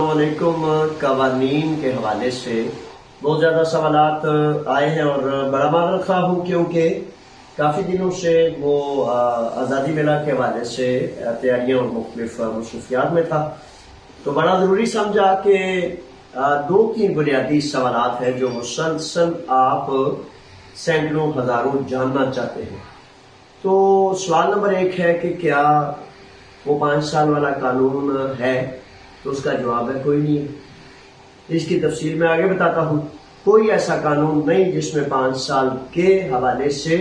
السلام علیکم۔ قوانین کے حوالے سے بہت زیادہ سوالات آئے ہیں اور بڑا معذرت خواہ ہوں کیونکہ کافی دنوں سے وہ آزادی میلہ کے حوالے سے تیاریاں اور مختلف مصروفیات میں تھا، تو بڑا ضروری سمجھا کہ دو تین بنیادی سوالات ہیں جو مسلسل آپ سینکڑوں ہزاروں جاننا چاہتے ہیں۔ تو سوال نمبر 1 ہے کہ کیا وہ 5 سال والا قانون ہے؟ تو اس کا جواب ہے کوئی نہیں ہے۔ اس کی تفصیل میں آگے بتاتا ہوں۔ کوئی ایسا قانون نہیں جس میں 5 سال کے حوالے سے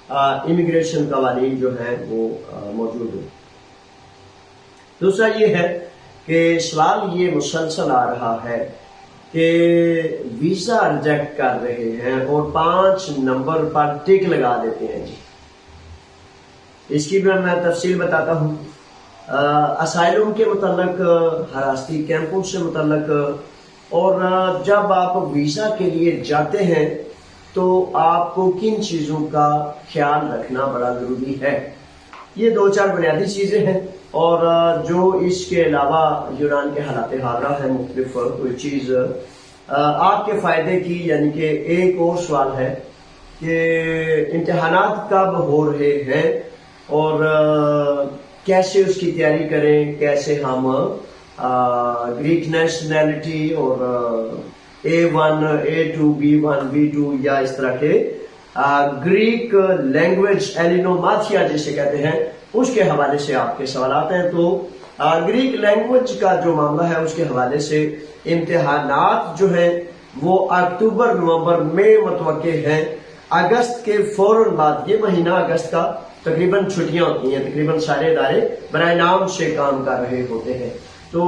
امیگریشن قوانین جو ہیں وہ موجود ہوں۔ دوسرا یہ ہے کہ سوال یہ مسلسل آ رہا ہے کہ ویزا ریجیکٹ کر رہے ہیں اور 5 نمبر پر ٹک لگا دیتے ہیں۔ جی اس کی بھی میں تفصیل بتاتا ہوں۔ اسائلم کے متعلق، حراستی کیمپوں سے متعلق، اور جب آپ ویزا کے لیے جاتے ہیں تو آپ کو کن چیزوں کا خیال رکھنا بڑا ضروری ہے۔ یہ 2-4 بنیادی چیزیں ہیں، اور جو اس کے علاوہ یونان کے حالات حاضرہ ہیں مختلف کوئی چیز آپ کے فائدے کی، یعنی کہ ایک اور سوال ہے کہ امتحانات کب ہو رہے ہیں اور کیسے اس کی تیاری کریں، کیسے ہم گریک نیشنلٹی اور A1 A2 B1 B2 یا اس طرح کے گریک لینگویج ایلینوماتھیا جسے کہتے ہیں اس کے حوالے سے آپ کے سوالات ہیں۔ تو گریک لینگویج کا جو معاملہ ہے اس کے حوالے سے امتحانات جو ہیں وہ اکتوبر نومبر میں متوقع ہیں۔ اگست کے فوراً بعد، یہ مہینہ اگست کا تقریباً چھٹیاں ہوتی ہیں، تقریباً سارے ادارے برائے نام سے کام کر رہے ہوتے ہیں، تو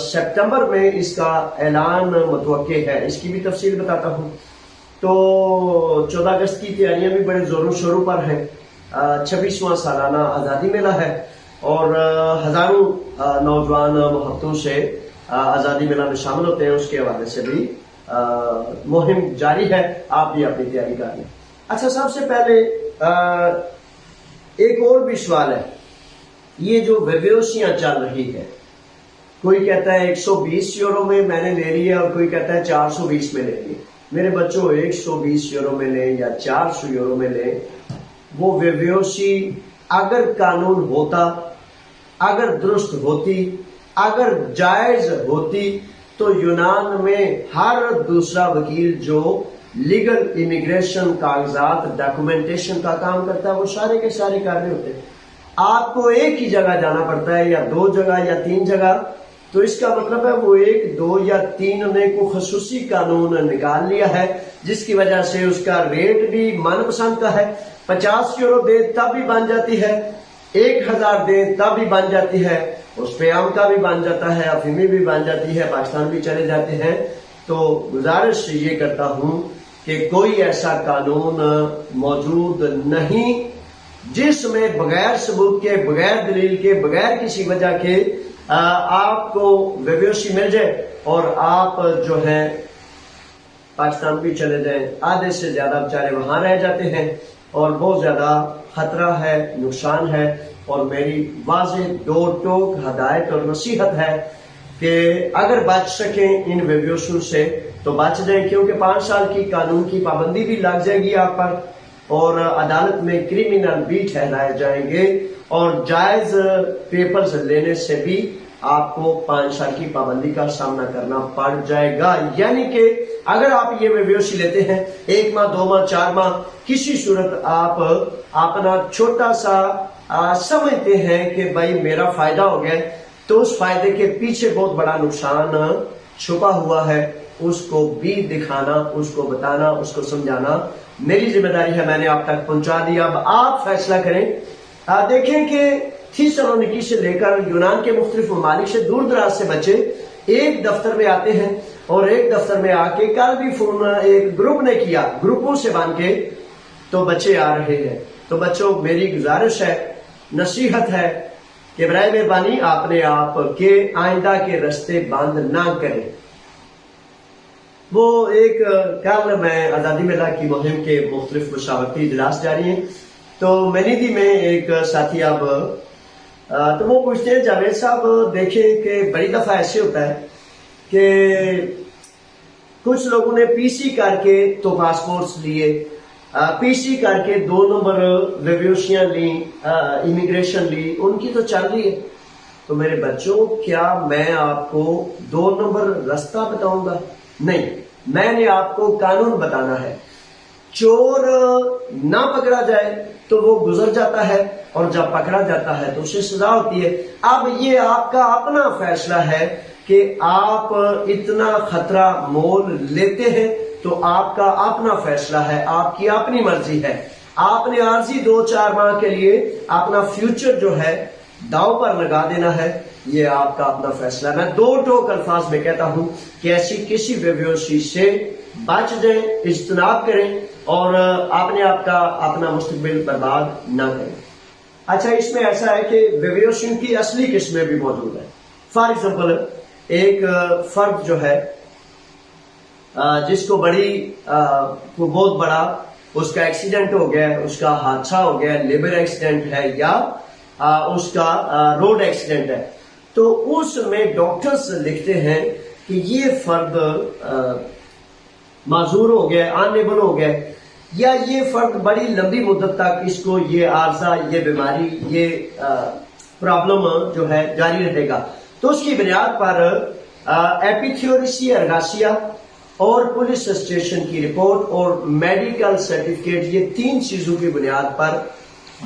سپتمبر میں اس کا اعلان متوقع ہے۔ اس کی بھی تفصیل بتاتا ہوں۔ تو 14 اگست کی تیاریاں بھی بڑے زور و شروع پر ہیں۔ 26واں سالانہ آزادی میلہ ہے اور ہزاروں نوجوان محبتوں سے آزادی میلہ میں شامل ہوتے ہیں، اس کے حوالے سے بھی مہم جاری ہے، آپ بھی اپنی تیاری کر لیں۔ اچھا، سب سے پہلے ایک اور بھی سوال ہے، یہ جو ویوسیاں چل رہی ہے، کوئی کہتا ہے 120 یورو میں میں نے لے لی ہے اور کوئی کہتا ہے 420 میں لے لی۔ میرے بچوں 120 یورو میں لیں یا 400 یورو میں لیں، وہ ویوسی اگر قانون ہوتا، اگر درست ہوتی، اگر جائز ہوتی تو یونان میں ہر دوسرا وکیل جو لیگل امیگریشن کاغذات ڈاکومنٹیشن کا کام کرتا ہے وہ سارے کے سارے کر رہے ہوتے ہیں۔ آپ کو ایک ہی جگہ جانا پڑتا ہے، یا 2 جگہ یا 3 جگہ، تو اس کا مطلب ہے وہ 1 2 یا 3 نے کو خصوصی قانون نکال لیا ہے، جس کی وجہ سے اس کا ریٹ بھی من پسند کا ہے۔ 50 یورو دے تب بھی بن جاتی ہے، 1000 دے تب بھی بن جاتی ہے، اس پہ آم کا بھی بن جاتا ہے، افیمی بھی بن جاتی ہے، پاکستان بھی چلے جاتے ہیں۔ تو گزارش یہ کرتا ہوں کہ کوئی ایسا قانون موجود نہیں جس میں بغیر ثبوت کے، بغیر دلیل کے، بغیر کسی وجہ کے آپ کو ویوسی مل جائے اور آپ جو ہیں پاکستان بھی چلے جائیں۔ آدھے سے زیادہ بیچارے وہاں رہ جاتے ہیں اور بہت زیادہ خطرہ ہے، نقصان ہے، اور میری واضح 2 ٹوک ہدایت اور نصیحت ہے کہ اگر بچ سکیں ان ویوسوں سے تو بچ جائیں، کیونکہ 5 سال کی قانون کی پابندی بھی لگ جائے گی آپ پر، اور عدالت میں کرمینل بھی ٹھہرائے جائیں گے، اور جائز پیپرز لینے سے بھی آپ کو 5 سال کی پابندی کا سامنا کرنا پڑ جائے گا۔ یعنی کہ اگر آپ یہ ویوسی لیتے ہیں 1 ماہ 2 ماہ 4 ماہ، کسی صورت آپ اپنا چھوٹا سا سمجھتے ہیں کہ بھائی میرا فائدہ ہو گیا، تو اس فائدے کے پیچھے بہت بڑا نقصان چھپا ہوا ہے، اس کو بھی دکھانا، اس کو بتانا، اس کو سمجھانا میری ذمہ داری ہے۔ میں نے آپ تک پہنچا دیا، اب آپ فیصلہ کریں۔ دیکھیں کہ تھیسالونیکی سے لے کر یونان کے مختلف ممالک سے دور دراز سے بچے ایک دفتر میں آتے ہیں، اور ایک دفتر میں آ کے کل بھی فون ایک گروپ نے کیا، گروپوں سے بن کے تو بچے آ رہے ہیں۔ تو بچوں، میری گزارش ہے، نصیحت ہے کہ برائے مہربانی اپنے آپ کے آئندہ کے رستے بند نہ کریں۔ وہ ایک کل میں آزادی میلہ کی مہم کے مختلف مشاورتی اجلاس جاری ہیں، تو منیدی میں ایک ساتھی اب تو وہ پوچھتے ہیں جاوید صاحب دیکھیں کہ بڑی دفعہ ایسے ہوتا ہے کہ کچھ لوگوں نے پی سی کر کے تو پاسپورٹس لیے، پی سی کر کے 2 نمبر ریویوشیاں لی، امیگریشن لی، ان کی تو چل رہی ہے. تو میرے بچوں کیا میں آپ کو 2 نمبر رستہ بتاؤں گا؟ نہیں، میں نے آپ کو قانون بتانا ہے. چور نہ پکڑا جائے تو وہ گزر جاتا ہے، اور جب پکڑا جاتا ہے تو اسے سزا ہوتی ہے. اب یہ آپ کا اپنا فیصلہ ہے کہ آپ اتنا خطرہ مول لیتے ہیں، تو آپ کا اپنا فیصلہ ہے، آپ کی اپنی مرضی ہے. آپ نے عارضی 2-4 ماہ کے لیے اپنا فیوچر جو ہے داؤ پر لگا دینا ہے، یہ آپ کا اپنا فیصلہ ہے. میں 2 ٹوک الفاظ میں کہتا ہوں کہ ایسی کسی بیوشی سے بچ جائیں، اجتناب کریں، اور آپ نے آپ کا اپنا مستقبل برباد نہ کریں. اچھا، اس میں ایسا ہے کہ بیوشیوں کی اصلی قسمیں بھی موجود ہیں. فار ایگزامپل، ایک فرد جو ہے جس کو بہت بڑا اس کا ایکسیڈنٹ ہو گیا، اس کا حادثہ ہو گیا، لیبر ایکسیڈنٹ ہے یا اس کا روڈ ایکسیڈنٹ ہے، تو اس میں ڈاکٹرز لکھتے ہیں کہ یہ فرد معذور ہو گیا، انیبل ہو گیا، یا یہ فرد بڑی لمبی مدت تک اس کو یہ عارضہ، یہ بیماری، یہ پرابلم جو ہے جاری رہے گا. تو اس کی بنیاد پر ایپیتھیوریسی ارگاسیا اور پولیس اسٹیشن کی رپورٹ اور میڈیکل سرٹیفکیٹ، یہ 3 چیزوں کی بنیاد پر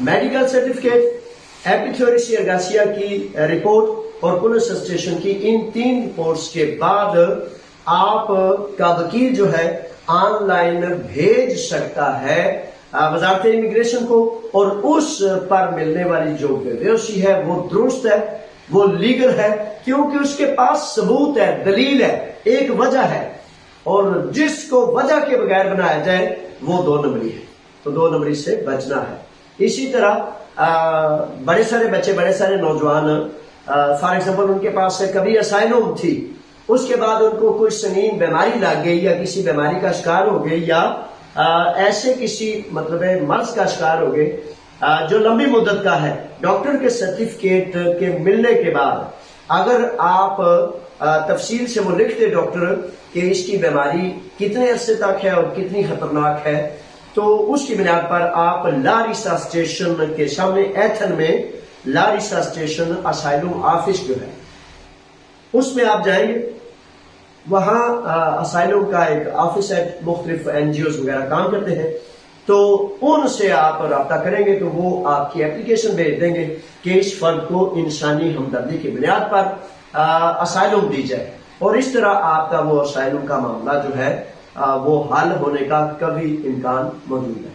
میڈیکل سرٹیفکیٹ، ایپیتھیوریسی ارگاسیا کی رپورٹ اور پولیس اسٹیشن کی، ان 3 رپورٹس کے بعد آپ کا وکیل جو ہے آن لائن بھیج سکتا ہے وزارت امیگریشن کو، اور اس پر ملنے والی جو بیوشی ہے وہ درست ہے، وہ لیگل ہے، کیونکہ اس کے پاس ثبوت ہے، دلیل ہے، ایک وجہ ہے. اور جس کو وجہ کے بغیر بنایا جائے وہ 2 نمبری ہے. تو 2 نمبری سے بچنا ہے. اسی طرح بڑے سارے بچے، بڑے سارے نوجوان، فار ایگزامپل ان کے پاس کبھی اسائلم تھی، اس کے بعد ان کو کوئی سنگین بیماری لگ گئی یا کسی بیماری کا شکار ہو گئی، یا ایسے کسی مرض کا شکار ہو گئے جو لمبی مدت کا ہے. ڈاکٹر کے سرٹیفکیٹ کے ملنے کے بعد اگر آپ تفصیل سے وہ لکھ دے ڈاکٹر کہ اس کی بیماری کتنے عرصے تک ہے اور کتنی خطرناک ہے، تو اس کی بنیاد پر آپ لاریسا اسٹیشن کے سامنے ایتھن میں لاریسا اسٹیشن اسائلم آفس جو ہے اس میں آپ جائیں گے. وہاں اسائلم کا ایک آفس ہے، مختلف NGOs وغیرہ کام کرتے ہیں، تو ان سے آپ رابطہ کریں گے تو وہ آپ کی اپلیکیشن بھیج دیں گے کہ اس فرد کو انسانی ہمدردی کی بنیاد پر اسائلم دی جائے، اور اس طرح آپ کا وہ اسائلم کا معاملہ جو ہے وہ حل ہونے کا کبھی امکان موجود ہے.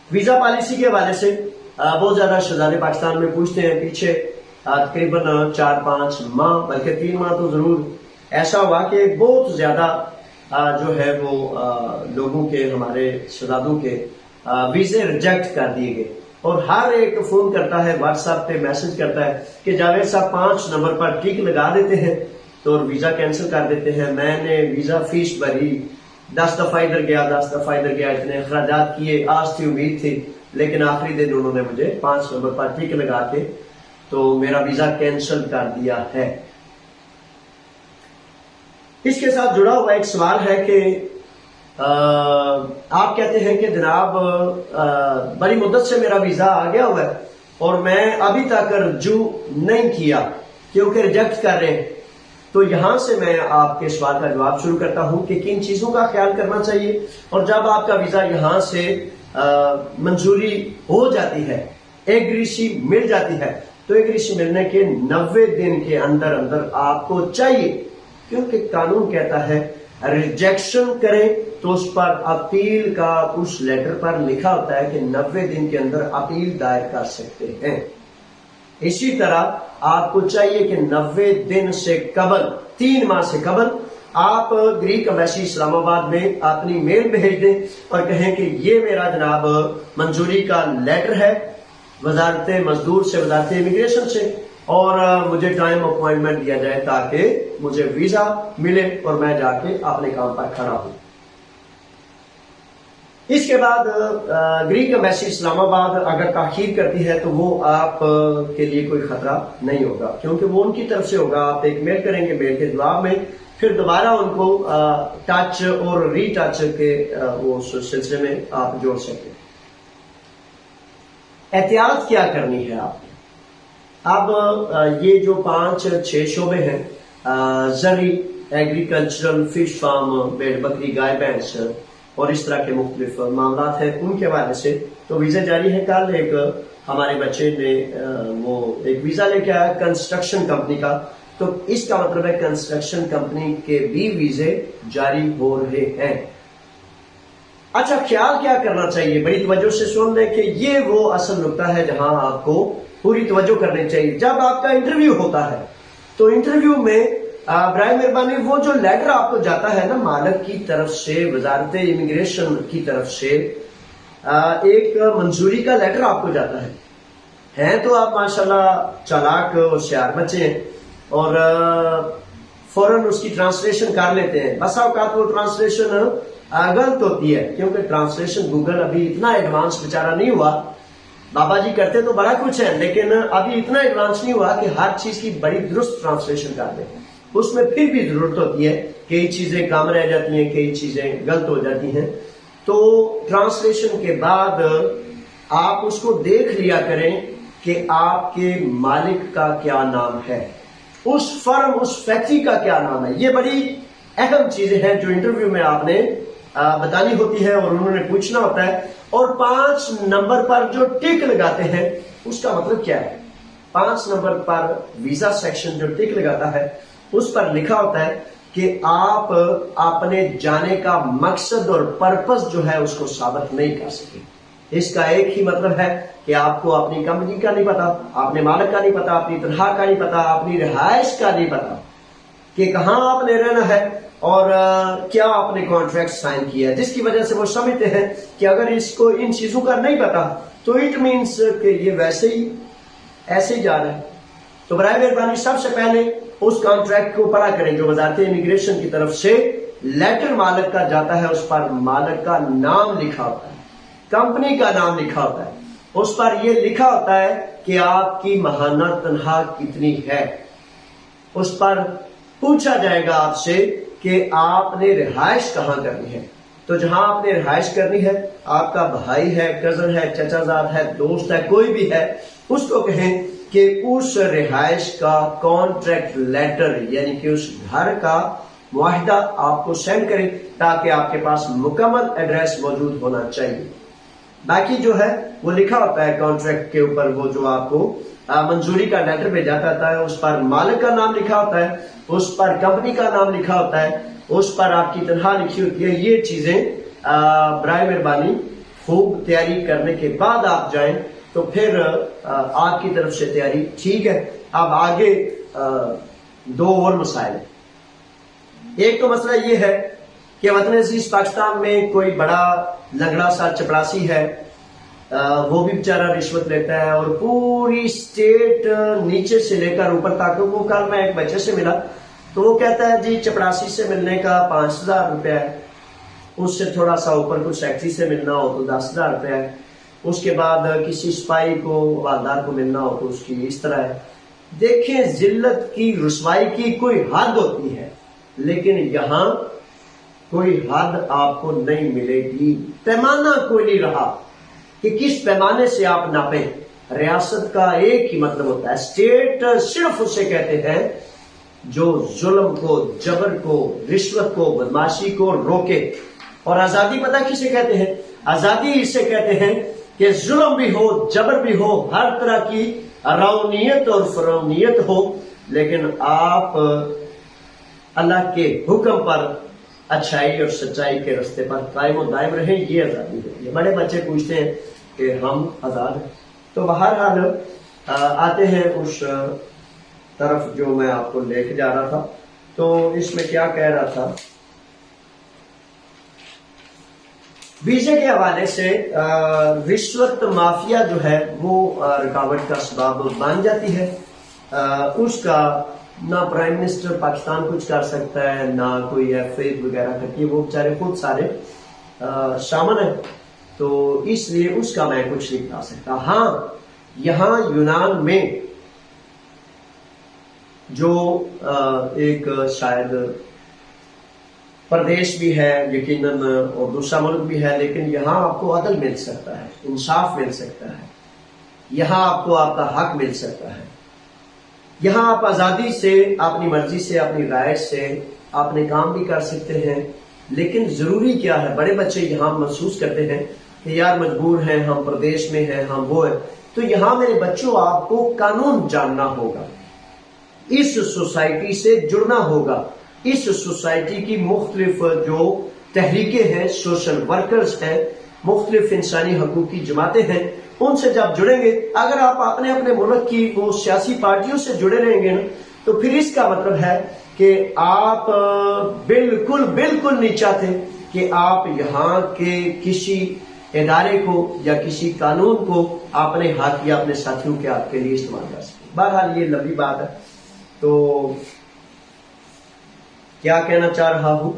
ویزا پالیسی کے حوالے سے بہت زیادہ شہزادے پاکستان میں پوچھتے ہیں. پیچھے تقریباً 4-5 ماہ بلکہ 3 ماہ تو ضرور ایسا ہوا کہ بہت زیادہ جو ہے وہ لوگوں کے، ہمارے شہزادوں کے ویزے ریجیکٹ کر دیے گئے، اور ہر ایک فون کرتا ہے، واٹس ایپ پہ میسج کرتا ہے کہ جاوید صاحب 5 نمبر پر ٹک لگا دیتے ہیں تو ویزا کینسل کر دیتے ہیں. میں نے ویزا فیس بھری، 10 دفعہ ادھر گیا، 10 دفعہ ادھر گیا، اتنے اخراجات کیے، آس تھی، امید تھی، لیکن آخری دن انہوں نے مجھے 5 نمبر پر ٹک لگا کے تو میرا ویزا کینسل کر دیا ہے. اس کے ساتھ جڑا ہوا ایک سوال ہے کہ آپ کہتے ہیں کہ جناب بڑی مدت سے میرا ویزا آ گیا ہوا ہے اور میں ابھی تک رجوع نہیں کیا کیونکہ ریجیکٹ کر رہے ہیں. تو یہاں سے میں آپ کے سوال کا جواب شروع کرتا ہوں کہ کن چیزوں کا خیال کرنا چاہیے. اور جب آپ کا ویزا یہاں سے منظوری ہو جاتی ہے، ایگریسی مل جاتی ہے، تو ایگریسی ملنے کے 90 دن کے اندر اندر آپ کو چاہیے، کیونکہ قانون کہتا ہے ریجیکشن کریں تو اس پر اپیل کا اس لیٹر پر لکھا ہوتا ہے کہ 90 دن کے اندر اپیل دائر کر سکتے ہیں. اسی طرح آپ کو چاہیے کہ 90 دن سے قبل، 3 ماہ سے قبل، آپ گریک امبیسی اسلام آباد میں اپنی میل بھیج دیں اور کہیں کہ یہ میرا جناب منظوری کا لیٹر ہے وزارت مزدور سے، وزارت امیگریشن سے، اور مجھے ٹائم اپوائنٹمنٹ دیا جائے تاکہ مجھے ویزا ملے اور میں جا کے اپنے کام پر کھڑا ہوں. اس کے بعد گرین ایمبیسی اسلام آباد اگر تاخیر کرتی ہے تو وہ آپ کے لیے کوئی خطرہ نہیں ہوگا، کیونکہ وہ ان کی طرف سے ہوگا. آپ ایک میل کریں گے، میل کے جواب میں پھر دوبارہ ان کو ٹچ اور ری ٹچ کے وہ سلسلے میں آپ جوڑ سکتے ہیں. احتیاط کیا کرنی ہے آپ نے؟ اب یہ جو 5-6 شعبے ہیں، زرعی، ایگریکلچرل، فش فارم، بھیڑ بکری، گائے بھینس اور اس طرح کے مختلف معاملات ہیں، ان کے حوالے سے تو ویزا جاری ہے. کل ایک ہمارے بچے نے وہ ایک ویزا لے کے آیا کنسٹرکشن کمپنی کا، تو اس کا مطلب ہے کنسٹرکشن کمپنی کے بھی ویزے جاری ہو رہے ہیں. اچھا، خیال کیا کرنا چاہیے؟ بڑی توجہ سے سن لیں کہ یہ وہ اصل نقطہ ہے جہاں آپ کو پوری توجہ کرنی چاہیے. جب آپ کا انٹرویو ہوتا ہے تو انٹرویو میں برائے مہربانی وہ جو لیٹر آپ کو جاتا ہے نا مالک کی طرف سے، وزارت امیگریشن کی طرف سے ایک منظوری کا لیٹر آپ کو جاتا ہے تو آپ ماشاءاللہ چالاک ہوشیار بچے ہیں اور فوراً اس کی ٹرانسلیشن کر لیتے ہیں. بس اوقات وہ ٹرانسلیشن غلط ہوتی ہے، کیونکہ ٹرانسلیشن گوگل ابھی اتنا ایڈوانس بیچارہ نہیں ہوا. بابا جی کرتے تو بڑا کچھ ہے، لیکن ابھی اتنا ایڈوانس نہیں ہوا کہ ہر چیز کی بڑی درست ٹرانسلیشن کر دیں. اس میں پھر بھی ضرورت ہوتی ہے، کئی چیزیں کم رہ جاتی ہیں، کئی چیزیں غلط ہو جاتی ہیں. تو ٹرانسلیشن کے بعد آپ اس کو دیکھ لیا کریں کہ آپ کے مالک کا کیا نام ہے، اس فرم، اس فیکٹری کا کیا نام ہے. یہ بڑی اہم چیزیں ہیں جو انٹرویو میں آپ نے بتانی ہوتی ہے اور انہوں نے پوچھنا ہوتا ہے. اور 5 نمبر پر جو ٹک لگاتے ہیں اس کا مطلب کیا ہے؟ 5 نمبر پر ویزا سیکشن جو ٹک لگاتا ہے اس پر لکھا ہوتا ہے کہ آپ اپنے جانے کا مقصد اور پرپس جو ہے اس کو ثابت نہیں کر سکے. اس کا ایک ہی مطلب ہے کہ آپ کو اپنی کمپنی کا نہیں پتا، اپنے مالک کا نہیں پتا، اپنی تنخواہ کا نہیں پتا، اپنی رہائش کا نہیں پتا کہ کہاں آپ نے رہنا ہے اور کیا آپ نے کانٹریکٹ سائن کیا ہے، جس کی وجہ سے وہ سمجھتے ہیں کہ اگر اس کو ان چیزوں کا نہیں پتا تو اٹ مینس کہ یہ ویسے ہی ایسے ہی جا رہا ہے. تو برائے مہربانی سب سے پہلے اس کانٹریکٹ کو پڑھا کریں جو وزارت امیگریشن کی طرف سے لیٹر مالک کا جاتا ہے. اس پر مالک کا نام لکھا ہوتا ہے، کمپنی کا نام لکھا ہوتا ہے، اس پر یہ لکھا ہوتا ہے کہ آپ کی ماہانہ تنخواہ کتنی ہے. اس پر پوچھا جائے گا آپ سے کہ آپ نے رہائش کہاں کرنی ہے. تو جہاں آپ نے رہائش کرنی ہے، آپ کا بھائی ہے، کزن ہے، چچا زاد ہے، دوست ہے، کوئی بھی ہے، اس کو کہیں کہ اس رہائش کا کانٹریکٹ لیٹر یعنی کہ اس گھر کا معاہدہ آپ کو سینڈ کریں تاکہ آپ کے پاس مکمل ایڈریس موجود ہونا چاہیے. باقی جو ہے وہ لکھا ہوتا ہے کانٹریکٹ کے اوپر، وہ جو آپ کو منظوری کا لیٹر بھیجا جاتا ہے اس پر مالک کا نام لکھا ہوتا ہے، اس پر کمپنی کا نام لکھا ہوتا ہے، اس پر آپ کی تنخواہ لکھی ہوتی ہے. یہ چیزیں برائے مہربانی خوب تیاری کرنے کے بعد آپ جائیں تو پھر آپ کی طرف سے تیاری ٹھیک ہے. اب آگے 2 اور مسائل ہیں. ایک تو مسئلہ یہ ہے کہ وطن عزیز پاکستان میں کوئی بڑا لنگڑا سا چپراسی ہے، وہ بھی بیچارہ رشوت لیتا ہے اور پوری اسٹیٹ نیچے سے لے کر اوپر تک. وہ کل میں ایک بچے سے ملا تو وہ کہتا ہے جی چپراسی سے ملنے کا 5000 روپے ہے، اس سے تھوڑا سا اوپر کوئی سیکٹری سے ملنا ہو تو 10,000 روپے ہے، اس کے بعد کسی سپاہی کو حوالدار کو ملنا ہو تو اس کی اس طرح ہے. دیکھیں ذلت کی، رسوائی کی کوئی حد ہوتی ہے، لیکن یہاں کوئی حد آپ کو نہیں ملے گی. پیمانہ کوئی نہیں رہا کہ کس پیمانے سے آپ ناپیں. ریاست کا ایک ہی مطلب ہوتا ہے، اسٹیٹ صرف اسے کہتے ہیں جو ظلم کو، جبر کو، رشوت کو، بدماشی کو روکے. اور آزادی پتہ کسے کہتے ہیں؟ آزادی اسے کہتے ہیں کہ ظلم بھی ہو، جبر بھی ہو، ہر طرح کی رونیت اور فرونیت ہو، لیکن آپ اللہ کے حکم پر اچھائی اور سچائی کے راستے پر قائم و دائم رہیں. یہ آزادی ہوتی ہے. بڑے بچے پوچھتے ہیں کہ ہم آزاد ہیں. تو بہرحال آتے ہیں اس طرف جو میں آپ کو لے کے جا رہا تھا. تو اس میں کیا کہہ رہا تھا، ویزے کے حوالے سے رشوت مافیا جو ہے وہ رکاوٹ کا سبب بن جاتی ہے. اس کا نہ پرائم منسٹر پاکستان کچھ کر سکتا ہے، نہ کوئی ایف اے وغیرہ کرتی ہے، وہ بیچارے خود سارے شامل ہے، تو اس لیے اس کا میں کچھ نہیں بتا سکتا۔ ہاں یہاں یونان میں جو ایک شاید پردیش بھی ہے یقیناً اور دوسرا ملک بھی ہے، لیکن یہاں آپ کو عدل مل سکتا ہے، انصاف مل سکتا ہے، یہاں آپ کو آپ کا حق مل سکتا ہے، یہاں آپ آزادی سے، اپنی مرضی سے، اپنی رائے سے اپنے کام بھی کر سکتے ہیں۔ لیکن ضروری کیا ہے، بڑے بچے یہاں محسوس کرتے ہیں کہ یار مجبور ہیں، ہم پردیش میں ہیں، ہم وہ ہیں، تو یہاں میرے بچوں آپ کو قانون جاننا ہوگا، اس سوسائٹی سے جڑنا ہوگا، اس سوسائٹی کی مختلف جو تحریکیں ہیں، سوشل ورکرز ہیں، مختلف انسانی حقوق کی جماعتیں ہیں، ان سے جب جڑیں گے، اگر آپ اپنے اپنے ملک کی وہ سیاسی پارٹیوں سے جڑے رہیں گے نا، تو پھر اس کا مطلب ہے کہ آپ بالکل نہیں چاہتے کہ آپ یہاں کے کسی ادارے کو یا کسی قانون کو اپنے حق یا اپنے ساتھیوں کے حق کے لیے استعمال کر سکیں۔ بہرحال یہ لمبی بات ہے، تو کیا کہنا چاہ رہا ہوں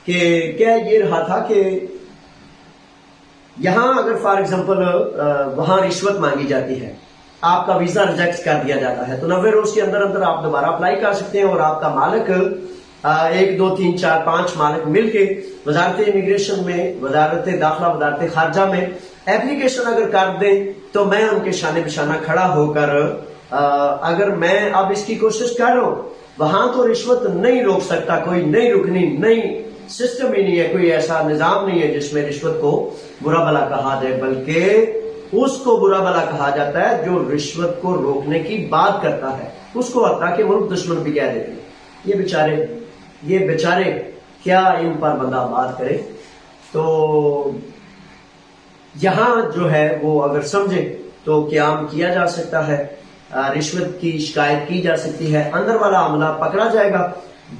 کہ کیا یہ رہا تھا کہ یہاں اگر فار ایگزامپل وہاں رشوت مانگی جاتی ہے، آپ کا ویزا ریجیکٹ کر دیا جاتا ہے، تو 90 روز کے اندر آپ دوبارہ اپلائی کر سکتے ہیں، اور آپ کا مالک 1 2 3 4 5 مالک مل کے وزارت امیگریشن میں، وزارت داخلہ، وزارت خارجہ میں اپلیکیشن اگر کر دیں، تو میں ان کے شانے بشانہ کھڑا ہو کر اگر میں اب اس کی کوشش کر رہا ہوں، وہاں تو رشوت نہیں روک سکتا کوئی، نہیں رکنی، نہیں سسٹم ہی نہیں ہے، کوئی ایسا نظام نہیں ہے جس میں رشوت کو برا بھلا کہا جائے، بلکہ اس کو برا بھلا کہا جاتا ہے جو رشوت کو روکنے کی بات کرتا ہے، اس کو حتیٰ کہ ملک دشمن بھی کہہ دیتے ہیں۔ یہ بیچارے کیا ان پر بندہ بات کرے۔ تو یہاں جو ہے وہ اگر سمجھے تو قیام کیا جا سکتا ہے، رشوت کی شکایت کی جا سکتی ہے، اندر والا عملہ پکڑا جائے گا،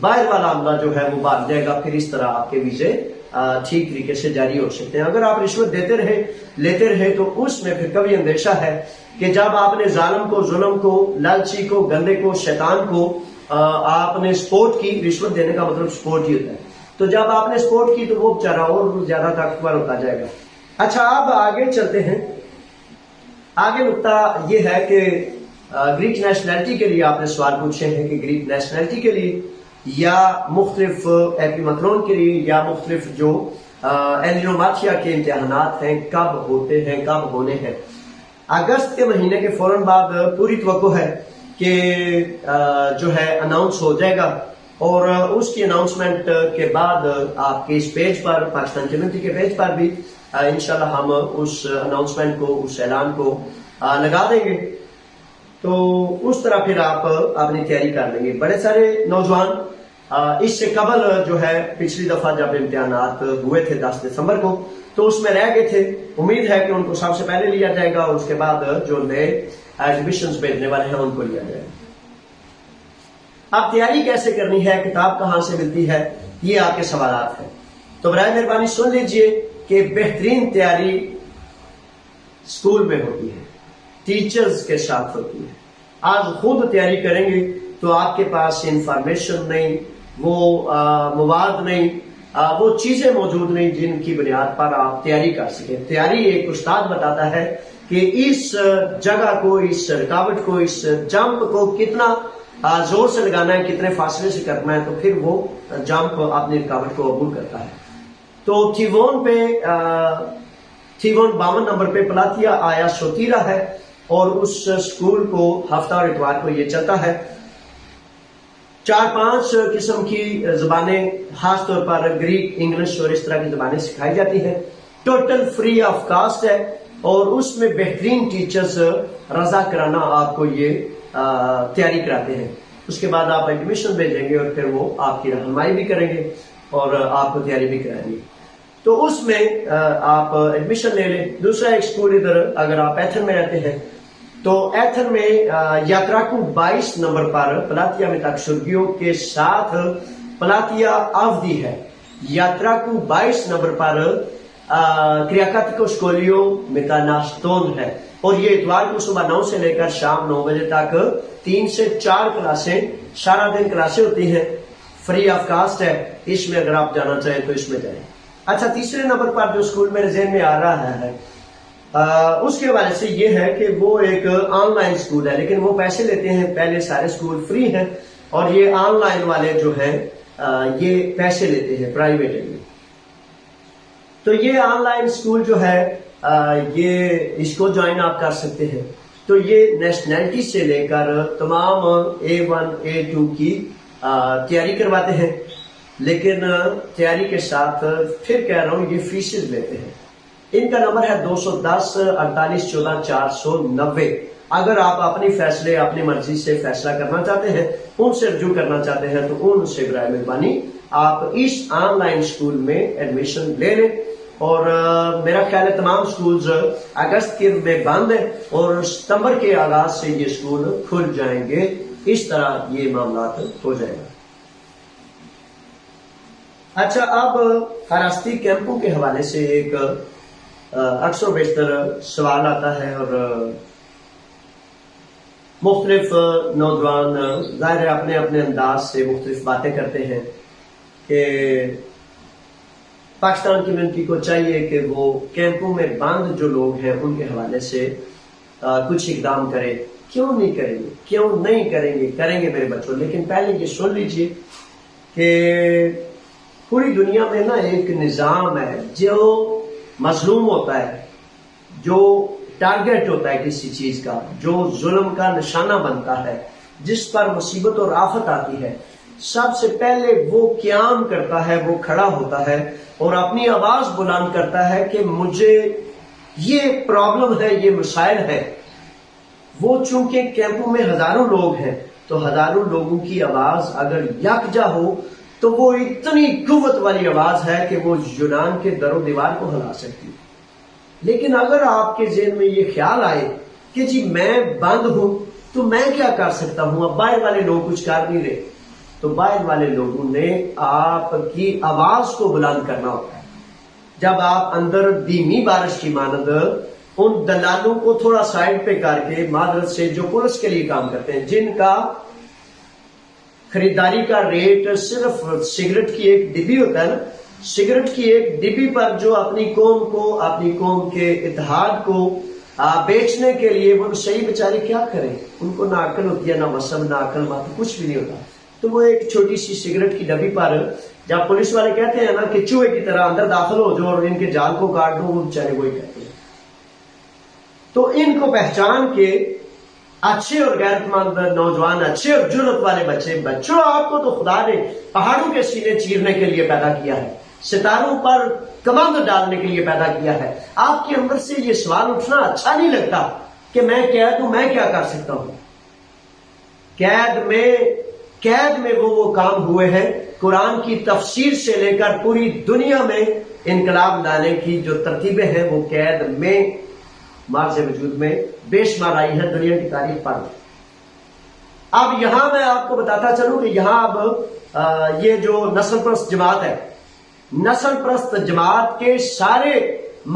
باہر والا عملہ جو ہے وہ بھاگ جائے گا، پھر اس طرح آپ کے ویزے ٹھیک طریقے سے جاری ہو سکتے ہیں۔ اگر آپ رشوت لیتے رہے تو اس میں پھر کبھی اندیشہ ہے کہ جب آپ نے ظالم کو، ظلم کو، لالچی کو، گندے کو، شیطان کو آپ نے سپورٹ کی، رشوت دینے کا مطلب سپورٹ ہی ہوتا ہے، تو جب آپ نے سپورٹ کی تو وہ بیچارہ اور زیادہ طاقتور ہوتا جائے گا۔ اچھا اب آگے چلتے ہیں۔ آگے نقطہ یہ ہے کہ گریک نیشنلٹی کے لیے آپ نے سوال پوچھے ہیں کہ گریک نیشنلٹی کے لیے یا مختلف ایپیمکرون کے لیے یا مختلف جو اینڈینوماچیا کے امتحانات ہیں کب ہوتے ہیں، کب ہونے ہیں۔ اگست کے مہینے کے فوراً بعد پوری توقع ہے کہ جو ہے اناؤنس ہو جائے گا، اور اس کی اناؤنسمنٹ کے بعد آپ کے اس پیج پر، پاکستان کمیونٹی کے پیج پر بھی انشاءاللہ ہم اس اناؤنسمنٹ کو، اس اعلان کو لگا دیں گے، تو اس طرح پھر آپ اپنی تیاری کر لیں گے۔ بڑے سارے نوجوان اس سے قبل جو ہے پچھلی دفعہ جب امتحانات ہوئے تھے 10 دسمبر کو، تو اس میں رہ گئے تھے، امید ہے کہ ان کو سب سے پہلے لیا جائے گا، اور اس کے بعد جو نئے ایڈمیشنز بھیجنے والے ہیں ان کو لیا جائے گا۔ اب تیاری کیسے کرنی ہے، کتاب کہاں سے ملتی ہے، یہ آپ کے سوالات ہیں، تو برائے مہربانی سن لیجئے کہ بہترین تیاری اسکول میں ہوتی ہے، ٹیچرز کے ساتھ ہوتی ہے۔ آج خود تیاری کریں گے تو آپ کے پاس انفارمیشن نہیں، وہ مواد نہیں، وہ چیزیں موجود نہیں جن کی بنیاد پر آپ تیاری کر سکیں۔ تیاری ایک استاد بتاتا ہے کہ اس جگہ کو، اس رکاوٹ کو، اس جمپ کو کتنا زور سے لگانا ہے، کتنے فاصلے سے کرنا ہے، تو پھر وہ جمپ اپنی رکاوٹ کو عبور کرتا ہے۔ تو تھیوون 52 نمبر پہ پلاتیا آیا سوتیرا ہے، اور اس سکول کو ہفتہ اور اتوار کو یہ چلتا ہے۔ 4-5 قسم کی زبانیں، خاص طور پر گریک، انگلش اور اس طرح کی زبانیں سکھائی جاتی ہیں۔ ٹوٹل فری آف کاسٹ ہے، اور اس میں بہترین ٹیچرز رضا کرانا آپ کو یہ تیاری کراتے ہیں۔ اس کے بعد آپ ایڈمیشن بھیجیں گے، اور پھر وہ آپ کی رہنمائی بھی کریں گے اور آپ کو تیاری بھی کرائیں گے۔ تو اس میں آپ ایڈمیشن لے لیں۔ دوسرا ایک سکول ادھر اگر آپ ایتھن میں رہتے ہیں تو ایتھن میں یاتراکو 22 نمبر پر پلاتیا میں تاکسورگیو کے ساتھ پلاتیا آفدی ہے۔ یاتراکو 22 نمبر پر کریاکاتیکو سکولیو میتاناستون ہے، اور یہ اتوار کو صبح 9 سے لے کر شام 9 بجے تک 3 سے 4 کلاسیں، سارا دن کلاسیں ہوتی ہیں، فری آف کاسٹ ہے۔ اس میں اگر آپ جانا چاہیں تو اس میں جائیں۔ اچھا، تیسرے نمبر پر جو اسکول میرے ذہن میں آ رہا ہے اس کے حوالے سے یہ ہے کہ وہ ایک آن لائن اسکول ہے، لیکن وہ پیسے لیتے ہیں. پہلے سارے اسکول فری ہیں اور یہ آن لائن والے جو ہیں یہ پیسے لیتے ہیں پرائیویٹ میں. تو یہ آن لائن اسکول جو ہے یہ اس کو جوائن آپ کر سکتے ہیں. تو یہ نیشنلٹی سے لے کر تمام A1 A2 کی تیاری کرواتے ہیں، لیکن تیاری کے ساتھ پھر کہہ رہا ہوں یہ فیسز لیتے ہیں. ان کا نمبر ہے 210 48 14 490. اگر آپ اپنی فیصلے اپنی مرضی سے فیصلہ کرنا چاہتے ہیں، ان سے رجوع کرنا چاہتے ہیں، تو ان سے برائے مہربانی آپ اس آن لائن اسکول میں ایڈمیشن لے لیں. اور میرا خیال ہے تمام سکولز اگست کے میں بند ہیں اور ستمبر کے آغاز سے یہ اسکول کھل جائیں گے. اس طرح یہ معاملات ہو جائے گا. اچھا، اب حراستی کیمپوں کے حوالے سے ایک اکثر و بیشتر سوال آتا ہے اور مختلف نوجوان ظاہر اپنے اپنے انداز سے مختلف باتیں کرتے ہیں کہ پاکستان کمیونٹی کو چاہیے کہ وہ کیمپوں میں بند جو لوگ ہیں ان کے حوالے سے کچھ اقدام کرے. کیوں نہیں کریں گے؟ کیوں نہیں کریں گے؟ کریں گے میرے بچوں. لیکن پہلے یہ سن لیجئے کہ پوری دنیا میں نا ایک نظام ہے جو مظلوم ہوتا ہے، جو ٹارگٹ ہوتا ہے کسی چیز کا، جو ظلم کا نشانہ بنتا ہے، جس پر مصیبت اور آفت آتی ہے، سب سے پہلے وہ قیام کرتا ہے، وہ کھڑا ہوتا ہے اور اپنی آواز بلند کرتا ہے کہ مجھے یہ پرابلم ہے، یہ مسائل ہے. وہ چونکہ کیمپوں میں ہزاروں لوگ ہیں تو ہزاروں لوگوں کی آواز اگر یکجا ہو تو وہ اتنی قوت والی آواز ہے کہ وہ یونان کے در و دیوار کو ہلا سکتی. لیکن اگر آپ کے ذہن میں یہ خیال آئے کہ جی میں بند ہوں تو میں کیا کر سکتا ہوں، اب باہر والے لوگ کچھ کر نہیں رہے، تو باہر والے لوگوں نے آپ کی آواز کو بلند کرنا ہوتا ہے. جب آپ اندر دھیمی بارش کی مانند ان دلالوں کو تھوڑا سائڈ پہ کر کے معذرت سے جو پولیس کے لیے کام کرتے ہیں، جن کا خریداری کا ریٹ صرف سگریٹ کی ایک ڈبی ہوتا ہے نا، سگریٹ کی ایک ڈبی پر جو اپنی قوم کو، اپنی قوم کے اتحاد کو بیچنے کے لیے وہ صحیح بیچارے کیا کریں. ان کو نہ عقل ہوتی ہے، نہ مذہب، نہ عقل مت، کچھ بھی نہیں ہوتا. تو وہ ایک چھوٹی سی سگریٹ کی ڈبی پر جب پولیس والے کہتے ہیں نا کہ چوہے کی طرح اندر داخل ہو جو اور ان کے جال کو کاٹ دو، وہ بیچارے وہی کہتے ہیں. تو ان کو پہچان کے اچھے اور غیرت مند نوجوان، اچھے اور جرت والے بچوں، آپ کو تو خدا نے پہاڑوں کے سینے چیرنے کے لیے پیدا کیا ہے، ستاروں پر کمند ڈالنے کے لیے پیدا کیا ہے. آپ کے اندر سے یہ سوال اٹھنا اچھا نہیں لگتا کہ میں قید ہوں، میں کیا کر سکتا ہوں. قید میں وہ کام ہوئے ہیں قرآن کی تفسیر سے لے کر پوری دنیا میں انقلاب لانے کی جو ترتیبیں ہیں وہ قید میں مارز وجود میں بے شمار آئی ہے دنیا کی تاریخ پر. اب یہاں میں آپ کو بتاتا چلوں کہ یہاں اب یہ جو نسل پرست جماعت ہے، نسل پرست جماعت کے سارے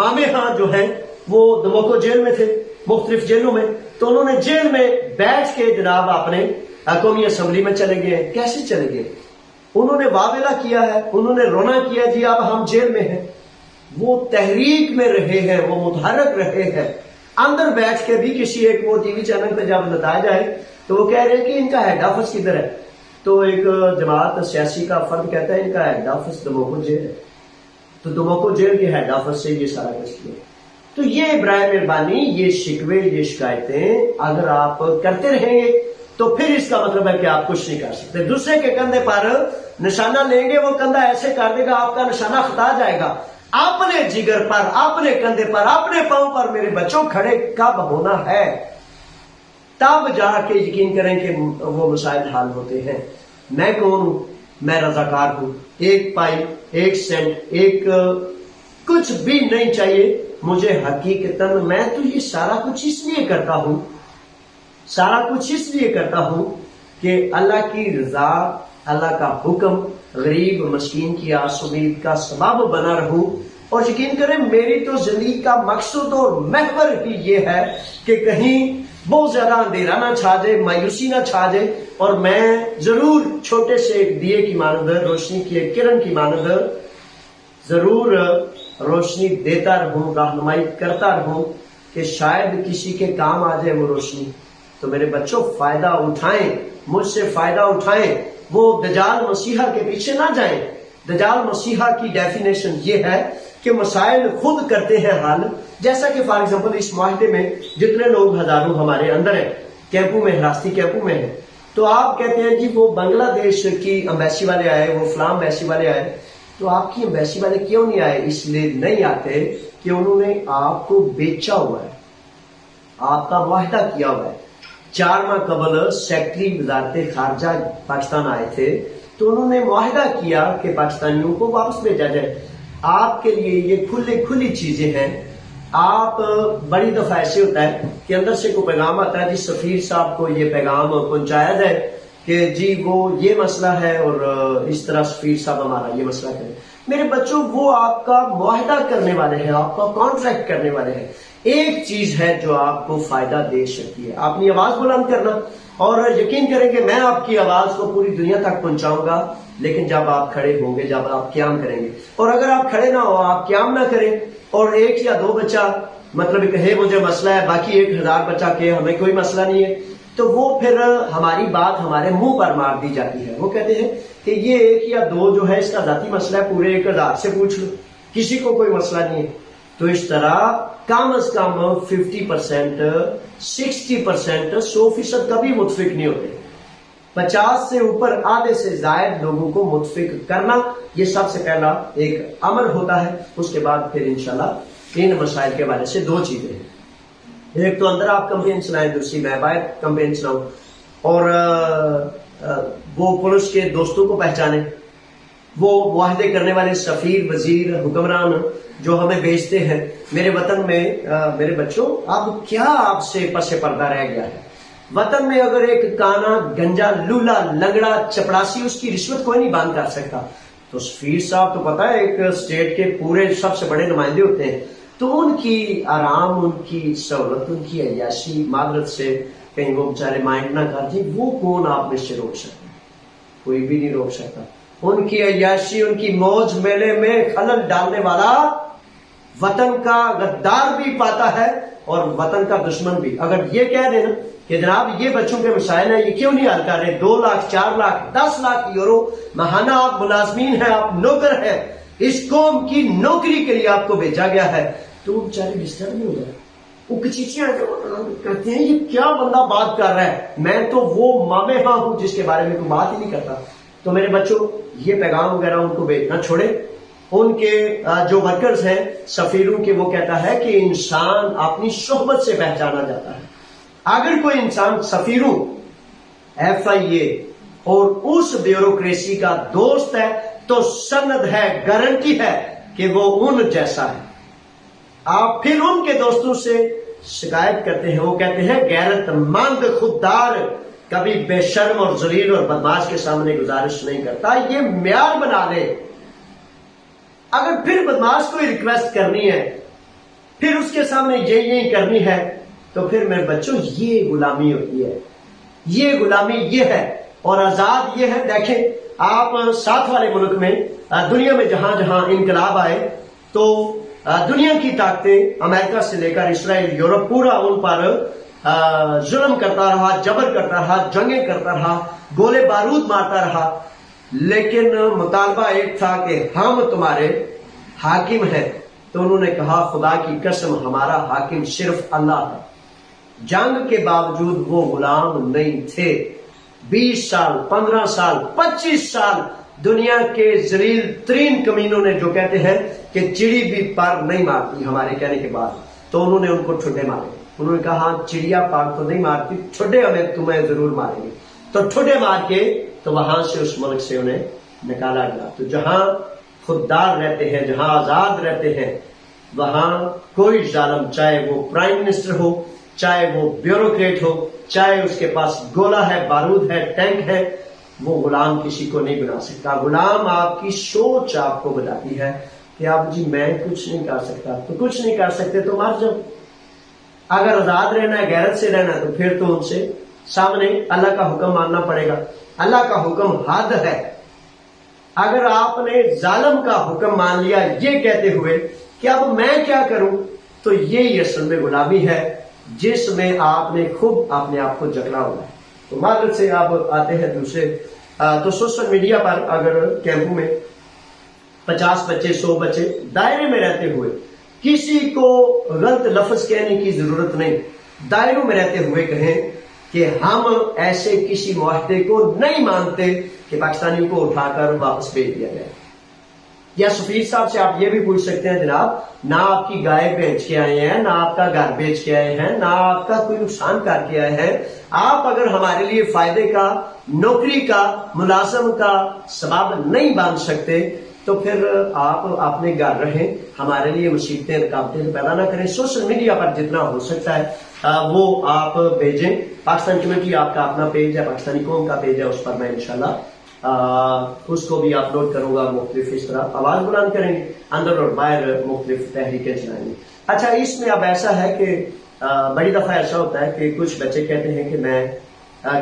مامے ہاں جو ہیں وہ دموکو جیل میں تھے، مختلف جیلوں میں. تو انہوں نے جیل میں بیٹھ کے جناب اپنے قومی اسمبلی میں چلے گئے. کیسے چلے گئے؟ انہوں نے واویلا کیا ہے، انہوں نے رونا کیا جی اب ہم جیل میں ہیں. وہ تحریک میں رہے ہیں، وہ متحرک رہے ہیں. اندر بیٹھ کے بھی کسی ایک وہ ٹی وی چینل پہ جب بتایا جائے تو وہ کہہ رہے ہیں کہ ان کا ہیڈ آفس کدھر ہے. تو ایک جماعت سیاسی کا فرد کہتا ہے ان کا ہیڈ آفس دموکو جیل ہے. تو دموکو جیل کے ہیڈ آفس سے یہ سارا کچھ کیا. تو یہ برائے مہربانی یہ شکوے، یہ شکایتیں اگر آپ کرتے رہیں گے تو پھر اس کا مطلب ہے کہ آپ کچھ نہیں کر سکتے. دوسرے کے کندھے پر نشانہ لیں گے، وہ کندھا ایسے کر دے گا آپ کا نشانہ خطا جائے گا. اپنے جگر پر، اپنے کندھے پر، اپنے پاؤں پر میرے بچوں کھڑے کب ہونا ہے تب جا کے یقین کریں کہ وہ مسائل حل ہوتے ہیں. میں کون ہوں؟ میں رضاکار ہوں. ایک پائی، ایک سینٹ، ایک کچھ بھی نہیں چاہیے مجھے حقیقتاً. میں تو یہ سارا کچھ اس لیے کرتا ہوں، سارا کچھ اس لیے کرتا ہوں کہ اللہ کی رضا، اللہ کا حکم غریب مسکین کی آس امید کا سبب بنا رہوں. اور یقین کریں میری تو زندگی کا مقصد اور محور ہی یہ ہے کہ کہیں بہت زیادہ اندھیرا نہ چھا جائے، مایوسی نہ چھا جائے، اور میں ضرور چھوٹے سے ایک دیے کی مانند، روشنی کی ایک کرن کی مانند ضرور روشنی دیتا رہوں، رہنمائی کرتا رہوں کہ شاید کسی کے کام آ جائے وہ روشنی. تو میرے بچوں فائدہ اٹھائیں، مجھ سے فائدہ اٹھائیں، وہ دجال مسیحا کے پیچھے نہ جائیں. دجال مسیحا کی ڈیفینیشن یہ ہے کہ مسائل خود کرتے ہیں حل. جیسا کہ فار ایگزامپل اس معاہدے میں جتنے لوگ ہزاروں ہمارے اندر ہیں، کیمپوں میں، حراستی کیمپوں میں ہیں، تو آپ کہتے ہیں جی وہ بنگلہ دیش کی امبیسی والے آئے، وہ فلاں امبیسی والے آئے. تو آپ کی امبیسی والے کیوں نہیں آئے؟ اس لیے نہیں آتے کہ انہوں نے آپ کو بیچا ہوا ہے، آپ کا معاہدہ کیا ہوا ہے. 4 ماہ قبل سیکٹری وزارت خارجہ پاکستان آئے تھے، تو انہوں نے معاہدہ کیا کہ پاکستانیوں کو واپس بھیجا جائے. آپ کے لیے یہ کھلی چیزیں ہیں. آپ بڑی دفعہ ایسے ہوتا ہے کہ اندر سے کوئی پیغام آتا ہے، جی سفیر صاحب کو یہ پیغام پہنچایا جائے کہ جی وہ یہ مسئلہ ہے اور اس طرح سفیر صاحب ہمارا یہ مسئلہ کریں. میرے بچوں وہ آپ کا معاہدہ کرنے والے ہیں، آپ کا کانٹریکٹ کرنے والے ہیں. ایک چیز ہے جو آپ کو فائدہ دے سکتی ہے، اپنی آواز بلند کرنا، اور یقین کریں کہ میں آپ کی آواز کو پوری دنیا تک پہنچاؤں گا، لیکن جب آپ کھڑے ہوں گے، جب آپ قیام کریں گے. اور اگر آپ کھڑے نہ ہو، آپ قیام نہ کریں، اور 1 یا 2 بچہ مطلب کہے مجھے مسئلہ ہے، باقی 1000 بچہ کہ ہمیں کوئی مسئلہ نہیں ہے، تو وہ پھر ہماری بات ہمارے منہ پر مار دی جاتی ہے. وہ کہتے ہیں کہ یہ 1 یا 2 جو ہے اس کا ذاتی مسئلہ ہے، پورے 1000 سے پوچھ لو، کسی کو کوئی مسئلہ نہیں ہے. تو اس طرح کم از کم 50%، 60%، 100% کبھی متفق نہیں ہوتے. 50 سے اوپر، آدھے سے زائد لوگوں کو متفق کرنا، یہ سب سے پہلا ایک امر ہوتا ہے. اس کے بعد پھر انشاءاللہ ان مسائل کے بارے سے 2 چیزیں ہیں. ایک تو اندر آپ کمپین چلائیں، دوسری میں باہر کمپین چلاؤں. اور وہ پولیس کے دوستوں کو پہچانے، وہ معاہدے کرنے والے سفیر، وزیر، حکمران جو ہمیں بیچتے ہیں. میرے وطن میں میرے بچوں اب کیا آپ سے پس پردہ رہ گیا ہے؟ وطن میں اگر ایک کانا، گنجا، لولا، لنگڑا، چپڑاسی اس کی رشوت کوئی نہیں بند کر سکتا، تو سفیر صاحب تو پتہ ہے ایک اسٹیٹ کے پورے سب سے بڑے نمائندے ہوتے ہیں، تو ان کی آرام، ان کی سہولت، ان کی عیاشی، معذرت سے کہیں وہ بیچارے مائنڈ نہ کر جائیں، وہ کون آپ میں سے روک سکتے ہیں؟ کوئی بھی نہیں روک سکتا. ان کی عیاشی، ان کی موج میلے میں خلل ڈالنے والا وطن کا غدار بھی پاتا ہے اور وطن کا دشمن بھی. اگر یہ کہہ دینا کہ جناب یہ بچوں کے مسائل ہیں، یہ کیوں نہیں حل کر رہے، 2 لاکھ، 4 لاکھ، 10 لاکھ یورو ماہانہ آپ ملازمین ہیں، آپ نوکر ہیں، اس قوم کی نوکری کے لیے آپ کو بھیجا گیا ہے، تو وہ بیچارے ڈسٹرب نہیں ہو جائے. وہ کچیچیاں کہتے ہیں یہ کیا بندہ بات کر رہا ہے، میں تو وہ مامے ہاں ہوں جس کے بارے میں کوئی بات ہی نہیں کرتا. تو میرے بچوں یہ پیغام وغیرہ ان کو بھیجنا چھوڑے. ان کے جو ورکرز ہیں سفیروں کے، وہ کہتا ہے کہ انسان اپنی صحبت سے پہچانا جاتا ہے. اگر کوئی انسان سفیروں، FIA اور اس بیوروکریسی کا دوست ہے تو سند ہے، گارنٹی ہے کہ وہ ان جیسا ہے. آپ پھر ان کے دوستوں سے شکایت کرتے ہیں، وہ کہتے ہیں غیرت مند خوددار کبھی بے شرم اور ذلیل اور بدماش کے سامنے گزارش نہیں کرتا. یہ معیار بنا لے. اگر پھر بدماش کو ریکویسٹ کرنی ہے، پھر اس کے سامنے یہی کرنی ہے، تو پھر میرے بچوں یہ غلامی ہوتی ہے. یہ غلامی یہ ہے، اور آزاد یہ ہے. دیکھیں آپ ساتھ والے ملک میں، دنیا میں جہاں جہاں انقلاب آئے تو دنیا کی طاقتیں امریکہ سے لے کر اسرائیل، یورپ، پورا ان پر ظلم کرتا رہا، جبر کرتا رہا، جنگیں کرتا رہا، گولے بارود مارتا رہا، لیکن مطالبہ ایک تھا کہ ہم تمہارے حاکم ہیں. تو انہوں نے کہا خدا کی قسم ہمارا حاکم صرف اللہ ہے. جنگ کے باوجود وہ غلام نہیں تھے. 20 سال، 15 سال، 25 سال دنیا کے ذلیل ترین کمینوں نے، جو کہتے ہیں کہ چڑی بھی پر نہیں مارتی ہمارے کہنے کے بعد، تو انہوں نے ان کو ٹھڈے مارے. انہوں نے کہا ہاں چڑیا پار تو نہیں مارتی، ٹھڈے ہمیں تمہیں ضرور ماریں گے. تو ٹھڈے مار کے تو وہاں سے اس ملک سے انہیں نکالا گیا. تو جہاں خوددار رہتے ہیں، جہاں آزاد رہتے ہیں، وہاں کوئی ظالم، چاہے وہ پرائم منسٹر ہو، چاہے وہ بیوروکریٹ ہو، چاہے اس کے پاس گولہ ہے، بارود ہے، ٹینک ہے، وہ غلام کسی کو نہیں بنا سکتا. غلام آپ کی سوچ آپ کو بتاتی ہے کہ آپ جی میں کچھ نہیں کر سکتا. تو کچھ نہیں کر سکتے تو مر جاؤ. اگر آزاد رہنا ہے، غیرت سے رہنا ہے، تو پھر تو ان سے سامنے اللہ کا حکم ماننا پڑے گا. اللہ کا حکم حد ہے. اگر آپ نے ظالم کا حکم مان لیا یہ کہتے ہوئے کہ اب میں کیا کروں، تو یہی اصل میں غلامی ہے جس میں آپ نے خود اپنے آپ کو جکڑا ہوا ہے۔ تو معذرت سے آپ آتے ہیں دوسرے، تو سوشل میڈیا پر اگر کیمپوں میں 50 بچے 100 بچے دائرے میں رہتے ہوئے، کسی کو غلط لفظ کہنے کی ضرورت نہیں، دائروں میں رہتے ہوئے کہیں کہ ہم ایسے کسی معاہدے کو نہیں مانتے کہ پاکستانی کو اٹھا کر واپس بھیج دیا جائے۔ یا سفیر صاحب سے آپ یہ بھی پوچھ سکتے ہیں، جناب نہ آپ کی گائے بیچ کے آئے ہیں، نہ آپ کا گھر بیچ کے آئے ہیں، نہ آپ کا کوئی نقصان کر کے آئے ہیں، آپ اگر ہمارے لیے فائدے کا، نوکری کا، ملازم کا سبب نہیں باندھ سکتے تو پھر آپ اپنے گھر رہیں، ہمارے لیے مصیبتیں رکاوٹیں پیدا نہ کریں۔ سوشل میڈیا پر جتنا ہو سکتا ہے وہ آپ بھیجیں۔ پاکستان کمیونٹی آپ کا اپنا پیج ہے، پاکستانی قوم کا پیج ہے، اس پر میں انشاءاللہ اس کو بھی اپلوڈ کروں گا۔ مختلف اس طرح آواز بلند کریں گے، اندر اور باہر مختلف تحریکیں چلائیں گے۔ اچھا، اس میں اب ایسا ہے کہ بڑی دفعہ ایسا ہوتا ہے کہ کچھ بچے کہتے ہیں کہ میں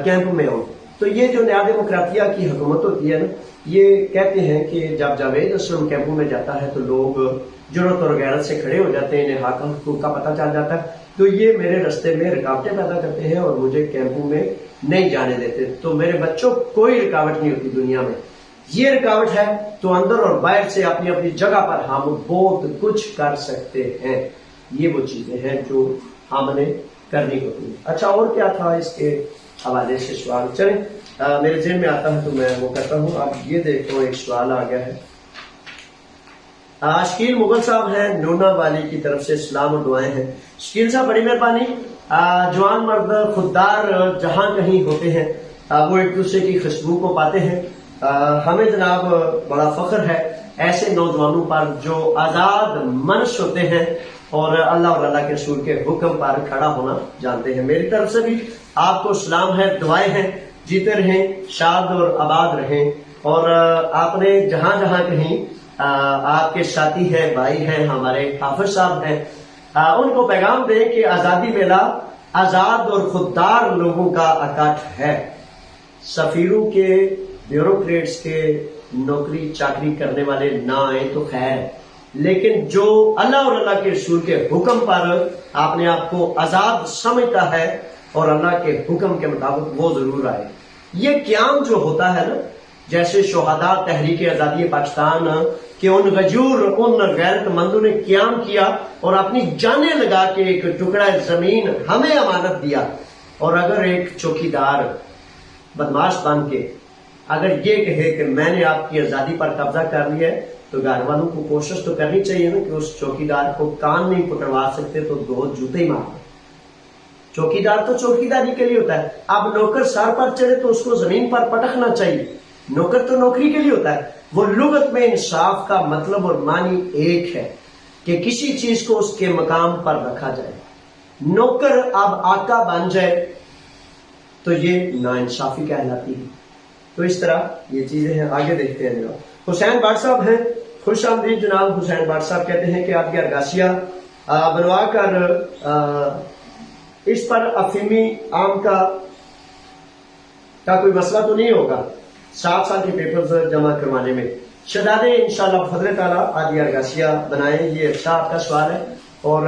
کیمپ میں ہوں، تو یہ جو نیا ڈیموکراتیہ کی حکومت ہوتی ہے نا، یہ کہتے ہیں کہ جب جاوید اسلم کیمپوں میں جاتا ہے تو لوگ جرات اور غیرت سے کھڑے ہو جاتے ہیں، انہیں حق حقوق کا پتہ چل جاتا ہے، تو یہ میرے رستے میں رکاوٹیں پیدا کرتے ہیں اور مجھے کیمپوں میں نہیں جانے دیتے۔ تو میرے بچوں کوئی رکاوٹ نہیں ہوتی دنیا میں، یہ رکاوٹ ہے تو اندر اور باہر سے اپنی اپنی جگہ پر ہم بہت کچھ کر سکتے ہیں۔ یہ وہ چیزیں ہیں جو ہم نے کرنی ہوتی ہیں۔ اچھا، اور کیا تھا اس کے حوالے سے سوال؟ چلیں میرے ذہن میں آتا ہے تو میں وہ کرتا ہوں۔ اب یہ دیکھو ایک سوال آ گیا ہے، شکیل مغل صاحب ہیں نونا والی کی طرف سے، سلام اور دعائیں ہیں۔ شکیل صاحب بڑی مہربانی، جوان مرد خوددار جہاں کہیں ہوتے ہیں وہ ایک دوسرے کی خوشبو کو پاتے ہیں۔ ہمیں جناب بڑا فخر ہے ایسے نوجوانوں پر جو آزاد منش ہوتے ہیں اور اللہ اور اللہ کے رسول کے حکم پر کھڑا ہونا جانتے ہیں۔ میری طرف سے بھی آپ کو سلام ہے، دعائیں ہیں، جیتے رہیں، شاد اور آباد رہیں، اور آپ نے جہاں جہاں کہیں آپ کے ساتھی ہیں، بھائی ہیں، ہمارے حافظ صاحب ہیں، ان کو پیغام دیں کہ آزادی میلہ آزاد اور خوددار لوگوں کا اکٹھ ہے۔ سفیروں کے، بیوروکریٹس کے نوکری چاکری کرنے والے نہ آئیں تو خیر، لیکن جو اللہ اور اللہ کے رسول کے حکم پر اپنے آپ کو آزاد سمجھتا ہے اور اللہ کے حکم کے مطابق وہ ضرور آئے۔ یہ قیام جو ہوتا ہے نا، جیسے شہداء تحریک آزادی پاکستان کے ان غجور، ان غیرت مندوں نے قیام کیا اور اپنی جانیں لگا کے ایک ٹکڑا زمین ہمیں امانت دیا، اور اگر ایک چوکیدار بدماش بن کے اگر یہ کہے کہ میں نے آپ کی آزادی پر قبضہ کر لیا ہے، تو گھر والوں کو کوشش تو کرنی چاہیے نا کہ اس چوکیدار کو کان نہیں پکڑوا سکتے تو دو جوتے ہی مار دیں۔ چوکیدار تو چوکیداری کے لیے ہوتا ہے، اب نوکر سر پر چڑھے تو اس کو زمین پر پٹکنا چاہیے، نوکر تو نوکری کے لیے ہوتا ہے۔ وہ لغت میں انصاف کا مطلب اور معنی ایک ہے کہ کسی چیز کو اس کے مقام پر رکھا جائے۔ نوکر اب آقا بن جائے تو یہ ناانصافی کہلاتی ہے۔ تو اس طرح یہ چیزیں ہیں۔ آگے دیکھتے ہیں جناب، حسین بٹ صاحب ہیں، خوش آمدید جناب۔ حسین بٹ صاحب کہتے ہیں کہ آپ کی ارگاسیہ بنوا کر اس پر افیمی عام کا کوئی مسئلہ تو نہیں ہوگا 7 سال کے پیپرز جمع کروانے میں؟ شہزادے انشاءاللہ بفضل تعالیٰ آدھی ارگاسیہ بنائیں، یہ اچھا آپ کا سوال ہے۔ اور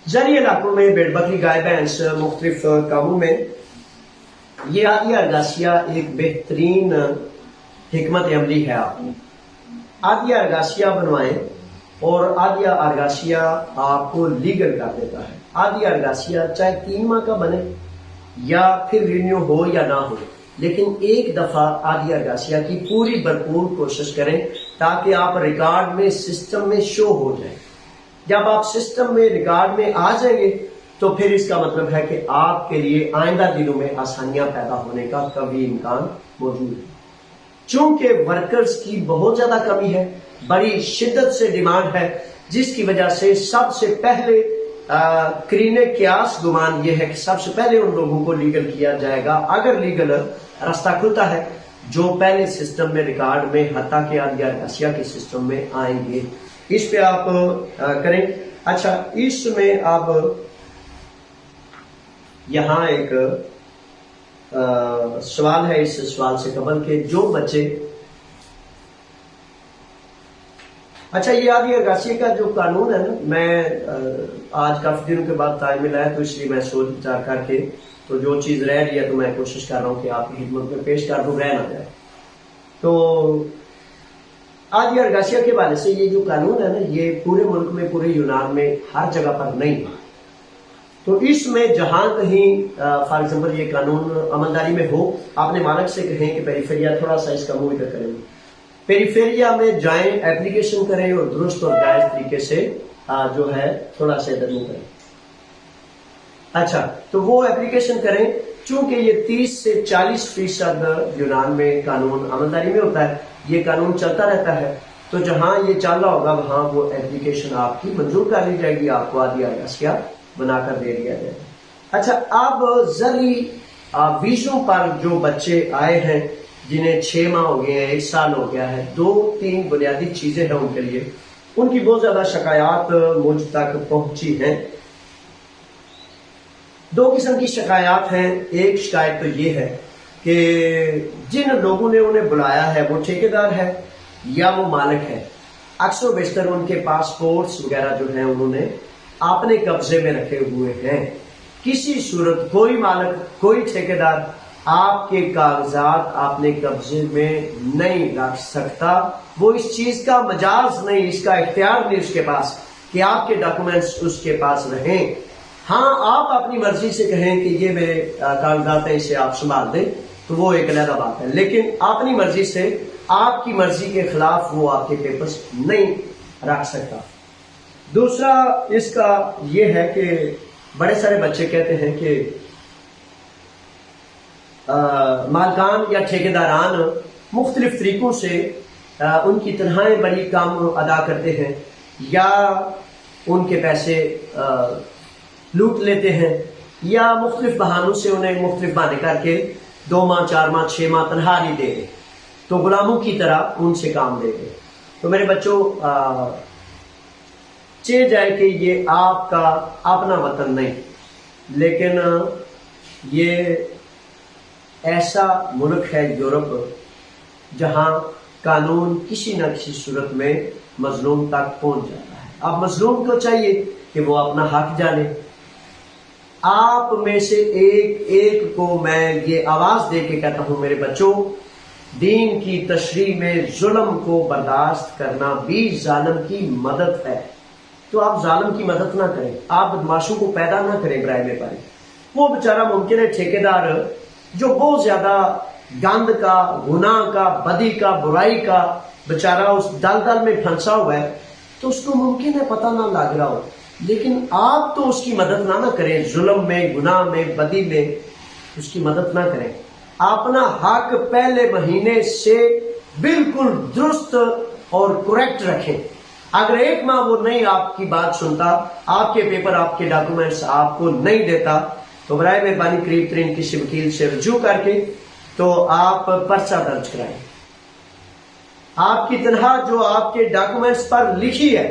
زرعی علاقوں میں بھیڑ بکری گائے بھینس مختلف کاموں میں یہ آدھی ارگاسیہ ایک بہترین حکمت عملی ہے۔ آپ آدھی ارگاسیہ بنوائیں اور آدھی ارگاسیہ آپ کو لیگل کر دیتا ہے۔ آدھی ارگاسیہ چاہے 3 ماہ کا بنے یا پھر رینیو ہو یا نہ ہو، لیکن ایک دفعہ آدھی ارگاسیہ کی پوری بھرپور کوشش کریں تاکہ آپ ریکارڈ میں، سسٹم میں شو ہو جائیں۔ جب آپ سسٹم میں، ریکارڈ میں آ جائیں گے تو پھر اس کا مطلب ہے کہ آپ کے لیے آئندہ دنوں میں آسانیاں پیدا ہونے کا کبھی امکان موجود ہے۔ چونکہ ورکرز کی بہت زیادہ کمی ہے، بڑی شدت سے ڈیمانڈ ہے، جس کی وجہ سے سب سے پہلے کرین قیاس گمان یہ ہے کہ سب سے پہلے ان لوگوں کو لیگل کیا جائے گا، اگر لیگل راستہ کھلتا ہے، جو پہلے سسٹم میں، ریکارڈ میں، حتیٰ کہ آدھی ارگاسیہ کے سسٹم میں آئیں گے۔ اس پہ آپ کریں۔ اچھا، اس میں اب یہاں ایک سوال ہے اس سوال سے قبل کہ جو بچے اچھا یہ آدھی ارگاسی کا جو قانون ہے نا، میں آج کافی دنوں کے بعد ٹائم ملا ہے تو اس لیے میں سوچ بچار کر کے تو جو چیز رہ رہی ہے تو میں کوشش کر رہا ہوں کہ آپ کی خدمت میں پیش کر دوں، رہ نہ جائے۔ تو آدھی ارگاسیا کے حوالے سے یہ جو قانون ہے نا، یہ پورے ملک میں، پورے یونان میں ہر جگہ پر نہیں ہے۔ تو اس میں جہاں کہیں فار ایگزامپل یہ قانون عملداری میں ہو، آپ نے مالک سے کہیں کہ پیریفیریا تھوڑا سا اس کا منہ ادھر کریں، پیریفیریا میں جائیں، اپلیکیشن کریں اور درست اور جائز طریقے سے جو ہے تھوڑا سا ادھر منہ کریں۔ اچھا تو وہ اپلیکیشن کریں، چونکہ یہ 30 سے 40% یونان میں قانون عملداری میں ہوتا ہے، یہ قانون چلتا رہتا ہے، تو جہاں یہ چل رہا ہوگا وہاں وہ اپلیکیشن آپ کی منظور کر لی جائے گی، آپ کو آدھی ارگاسیا بنا کر دے دیا جائے گا۔ اچھا اب زرعی ویزوں پر جو بچے آئے ہیں جنہیں 6 ماہ ہو گئے ہیں، 1 سال ہو گیا ہے، 2-3 بنیادی چیزیں ہیں ان کے لیے، ان کی بہت زیادہ شکایات مجھ تک پہنچی ہیں۔ 2 قسم کی شکایات ہیں۔ ایک شکایت تو یہ ہے کہ جن لوگوں نے انہیں بلایا ہے وہ ٹھیکیدار ہے یا وہ مالک ہے، اکثر و بیشتر ان کے پاسپورٹس وغیرہ جو ہیں انہوں نے اپنے قبضے میں رکھے ہوئے ہیں۔ کسی صورت کوئی مالک، کوئی ٹھیکیدار آپ کے کاغذات اپنے قبضے میں نہیں رکھ سکتا، وہ اس چیز کا مجاز نہیں، اس کا اختیار نہیں اس کے پاس کہ آپ کے ڈاکومنٹس اس کے پاس رہیں۔ ہاں آپ اپنی مرضی سے کہیں کہ یہ میرے کاغذات ہیں، اسے آپ سنبھال دیں، تو وہ ایک علیحدہ بات ہے، لیکن اپنی مرضی سے، آپ کی مرضی کے خلاف وہ آپ کے پیپرز نہیں رکھ سکتا۔ دوسرا اس کا یہ ہے کہ بڑے سارے بچے کہتے ہیں کہ مالکان یا ٹھیکیداران مختلف طریقوں سے ان کی تنخواہیں بڑی کم ادا کرتے ہیں یا ان کے پیسے لوٹ لیتے ہیں یا مختلف بہانوں سے انہیں مختلف بہانے کر کے 2 ماہ 4 ماہ 6 ماہ تنخواہ نہیں دے رہے، تو غلاموں کی طرح ان سے کام لے رہے۔ تو میرے بچوں چہ جائے کہ یہ آپ کا اپنا وطن نہیں، لیکن یہ ایسا ملک ہے یورپ جہاں قانون کسی نہ کسی صورت میں مظلوم تک پہنچ جاتا ہے۔ اب مظلوم کو چاہیے کہ وہ اپنا حق جانے۔ آپ میں سے ایک ایک کو میں یہ آواز دے کے کہتا ہوں، میرے بچوں، دین کی تشریح میں ظلم کو برداشت کرنا بھی ظالم کی مدد ہے، تو آپ ظالم کی مدد نہ کریں، آپ بدماشوں کو پیدا نہ کریں برائے میں پائے۔ وہ بیچارہ ممکن ہے ٹھیکیدار جو بہت زیادہ گند کا، گناہ کا، بدی کا، برائی کا بیچارہ اس دل میں پھنسا ہوا ہے، تو اس کو ممکن ہے پتہ نہ لگ رہا ہو، لیکن آپ تو اس کی مدد نہ کریں، ظلم میں، گناہ میں، بدی میں اس کی مدد نہ کریں۔ اپنا حق پہلے مہینے سے بالکل درست اور کریکٹ رکھیں۔ اگر 1 ماہ وہ نہیں آپ کی بات سنتا، آپ کے پیپر، آپ کے ڈاکومنٹس آپ کو نہیں دیتا، تو برائے مہربانی قریب ترین کسی وکیل سے رجوع کر کے تو آپ پرچہ درج کرائیں۔ آپ کی تنخواہ جو آپ کے ڈاکومنٹس پر لکھی ہے،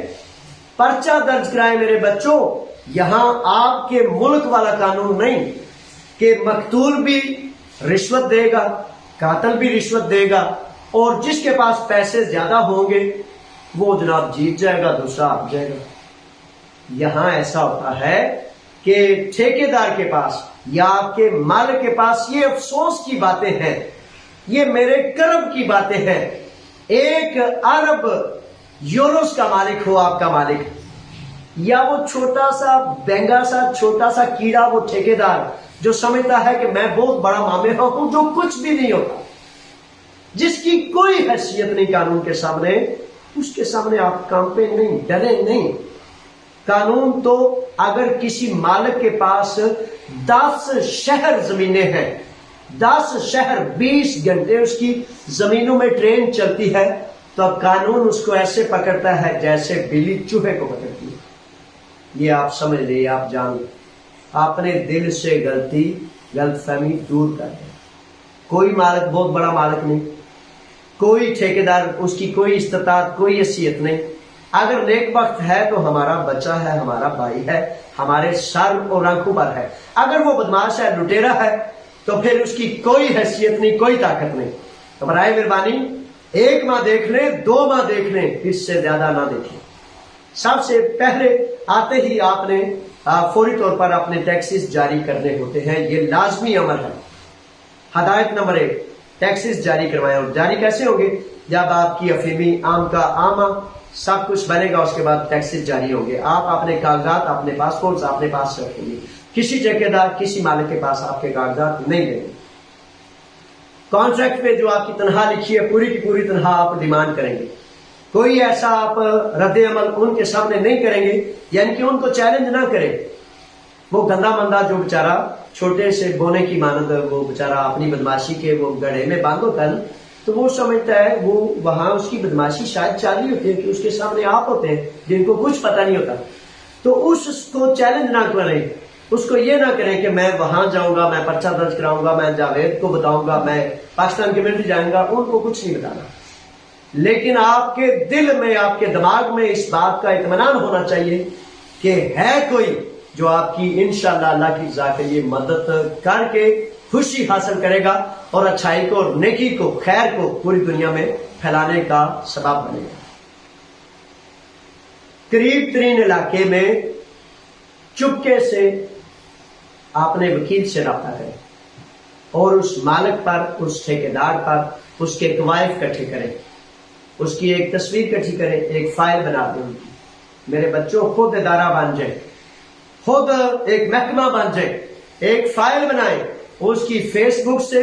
پرچہ درج کرائیں میرے بچوں۔ یہاں آپ کے ملک والا قانون نہیں کہ مقتول بھی رشوت دے گا، قاتل بھی رشوت دے گا، اور جس کے پاس پیسے زیادہ ہوں گے وہ جناب جیت جائے گا، دوسرا ہار جائے گا۔ یہاں ایسا ہوتا ہے کہ ٹھیکیدار کے پاس یا آپ کے مالک کے پاس یہ افسوس کی باتیں ہیں، یہ میرے کرم کی باتیں ہیں۔ 1 ارب یوروز کا مالک ہو آپ کا مالک، یا وہ چھوٹا سا بینگا سا چھوٹا سا کیڑا، وہ ٹھیکیدار جو سمجھتا ہے کہ میں بہت بڑا مامرہ ہوں، جو کچھ بھی نہیں ہوتا، جس کی کوئی حیثیت نہیں قانون کے سامنے، اس کے سامنے آپ کانپیں نہیں، ڈریں نہیں۔ قانون تو اگر کسی مالک کے پاس 10 شہر زمینیں ہیں، 10 شہر 20 گھنٹے اس کی زمینوں میں ٹرین چلتی ہے، تو اب قانون اس کو ایسے پکڑتا ہے جیسے بلی چوہے کو پکڑتی ہے۔ یہ آپ سمجھ لیں، آپ جان لیں، اپنے دل سے غلط فہمی دور کر دیں۔ کوئی مالک بہت بڑا مالک نہیں، کوئی ٹھیکیدار اس کی کوئی استطاعت، کوئی حیثیت نہیں۔ اگر نیک بخت ہے تو ہمارا بچہ ہے، ہمارا بھائی ہے، ہمارے سر اور آنکھوں پر ہے۔ اگر وہ بدماش ہے، لٹیرا ہے، تو پھر اس کی کوئی حیثیت نہیں، کوئی طاقت نہیں. تو برائے مہربانی 1 ماہ دیکھ لیں، 2 ماہ دیکھ لیں، اس سے زیادہ نہ دیکھیں. سب سے پہلے آتے ہی آپ نے فوری طور پر اپنے ٹیکسز جاری کرنے ہوتے ہیں. یہ لازمی عمل ہے. ہدایت نمبر 1، ٹیکسز جاری کروائیں. اور جاری کیسے ہوں گے؟ جب آپ کی افیمی عام کا عامہ سب کچھ بنے گا، اس کے بعد ٹیکسز جاری ہوں گے. آپ اپنے کاغذات، اپنے پاسپورٹس اپنے پاس رکھیں گے. کسی ٹھیکیدار، کسی مالک کے پاس آپ کے کاغذات نہیں دیں گے. کانٹریکٹ پہ جو آپ کی تنخواہ لکھی ہے، پوری کی پوری تنخواہ آپ ڈیمانڈ کریں گے. کوئی ایسا آپ رد عمل ان کے سامنے نہیں کریں گے، یعنی کہ ان کو چیلنج نہ کریں. وہ گندا مندہ جو بیچارہ چھوٹے سے بونے کی مانند وہ بیچارہ اپنی بدماشی کے وہ گڑھے میں باندھ ہوتا ہے نا، تو وہ سمجھتا ہے وہ وہاں اس کی بدماشی شاید چالی ہوتی ہے کہ اس کے سامنے آپ ہوتے ہیں جن کو کچھ پتہ نہیں ہوتا. تو اس کو چیلنج نہ کریں. اس کو یہ نہ کریں کہ میں وہاں جاؤں گا، میں پرچہ درج کراؤں گا، میں جاوید کو بتاؤں گا، میں پاکستان کے ملٹری جائیں گا. ان کو کچھ نہیں بتانا، لیکن آپ کے دل میں، آپ کے دماغ میں اس بات کا اطمینان ہونا چاہیے کہ ہے کوئی جو آپ کی انشاءاللہ اللہ کی رضا کے لیے مدد کر کے خوشی حاصل کرے گا اور اچھائی کو اور نیکی کو، خیر کو پوری دنیا میں پھیلانے کا سبب بنے گا. قریب ترین علاقے میں چپکے سے آپ نے وکیل سے رابطہ کریں اور اس مالک پر، اس ٹھیکیدار پر اس کے قوائف اکٹھے کریں، اس کی ایک تصویر اکٹھی کریں، ایک فائل بنا دیں. ان کی میرے بچوں خود ادارہ بن جائے، خود ایک محکمہ بن جائے، ایک فائل بنائیں، اس کی فیس بک سے،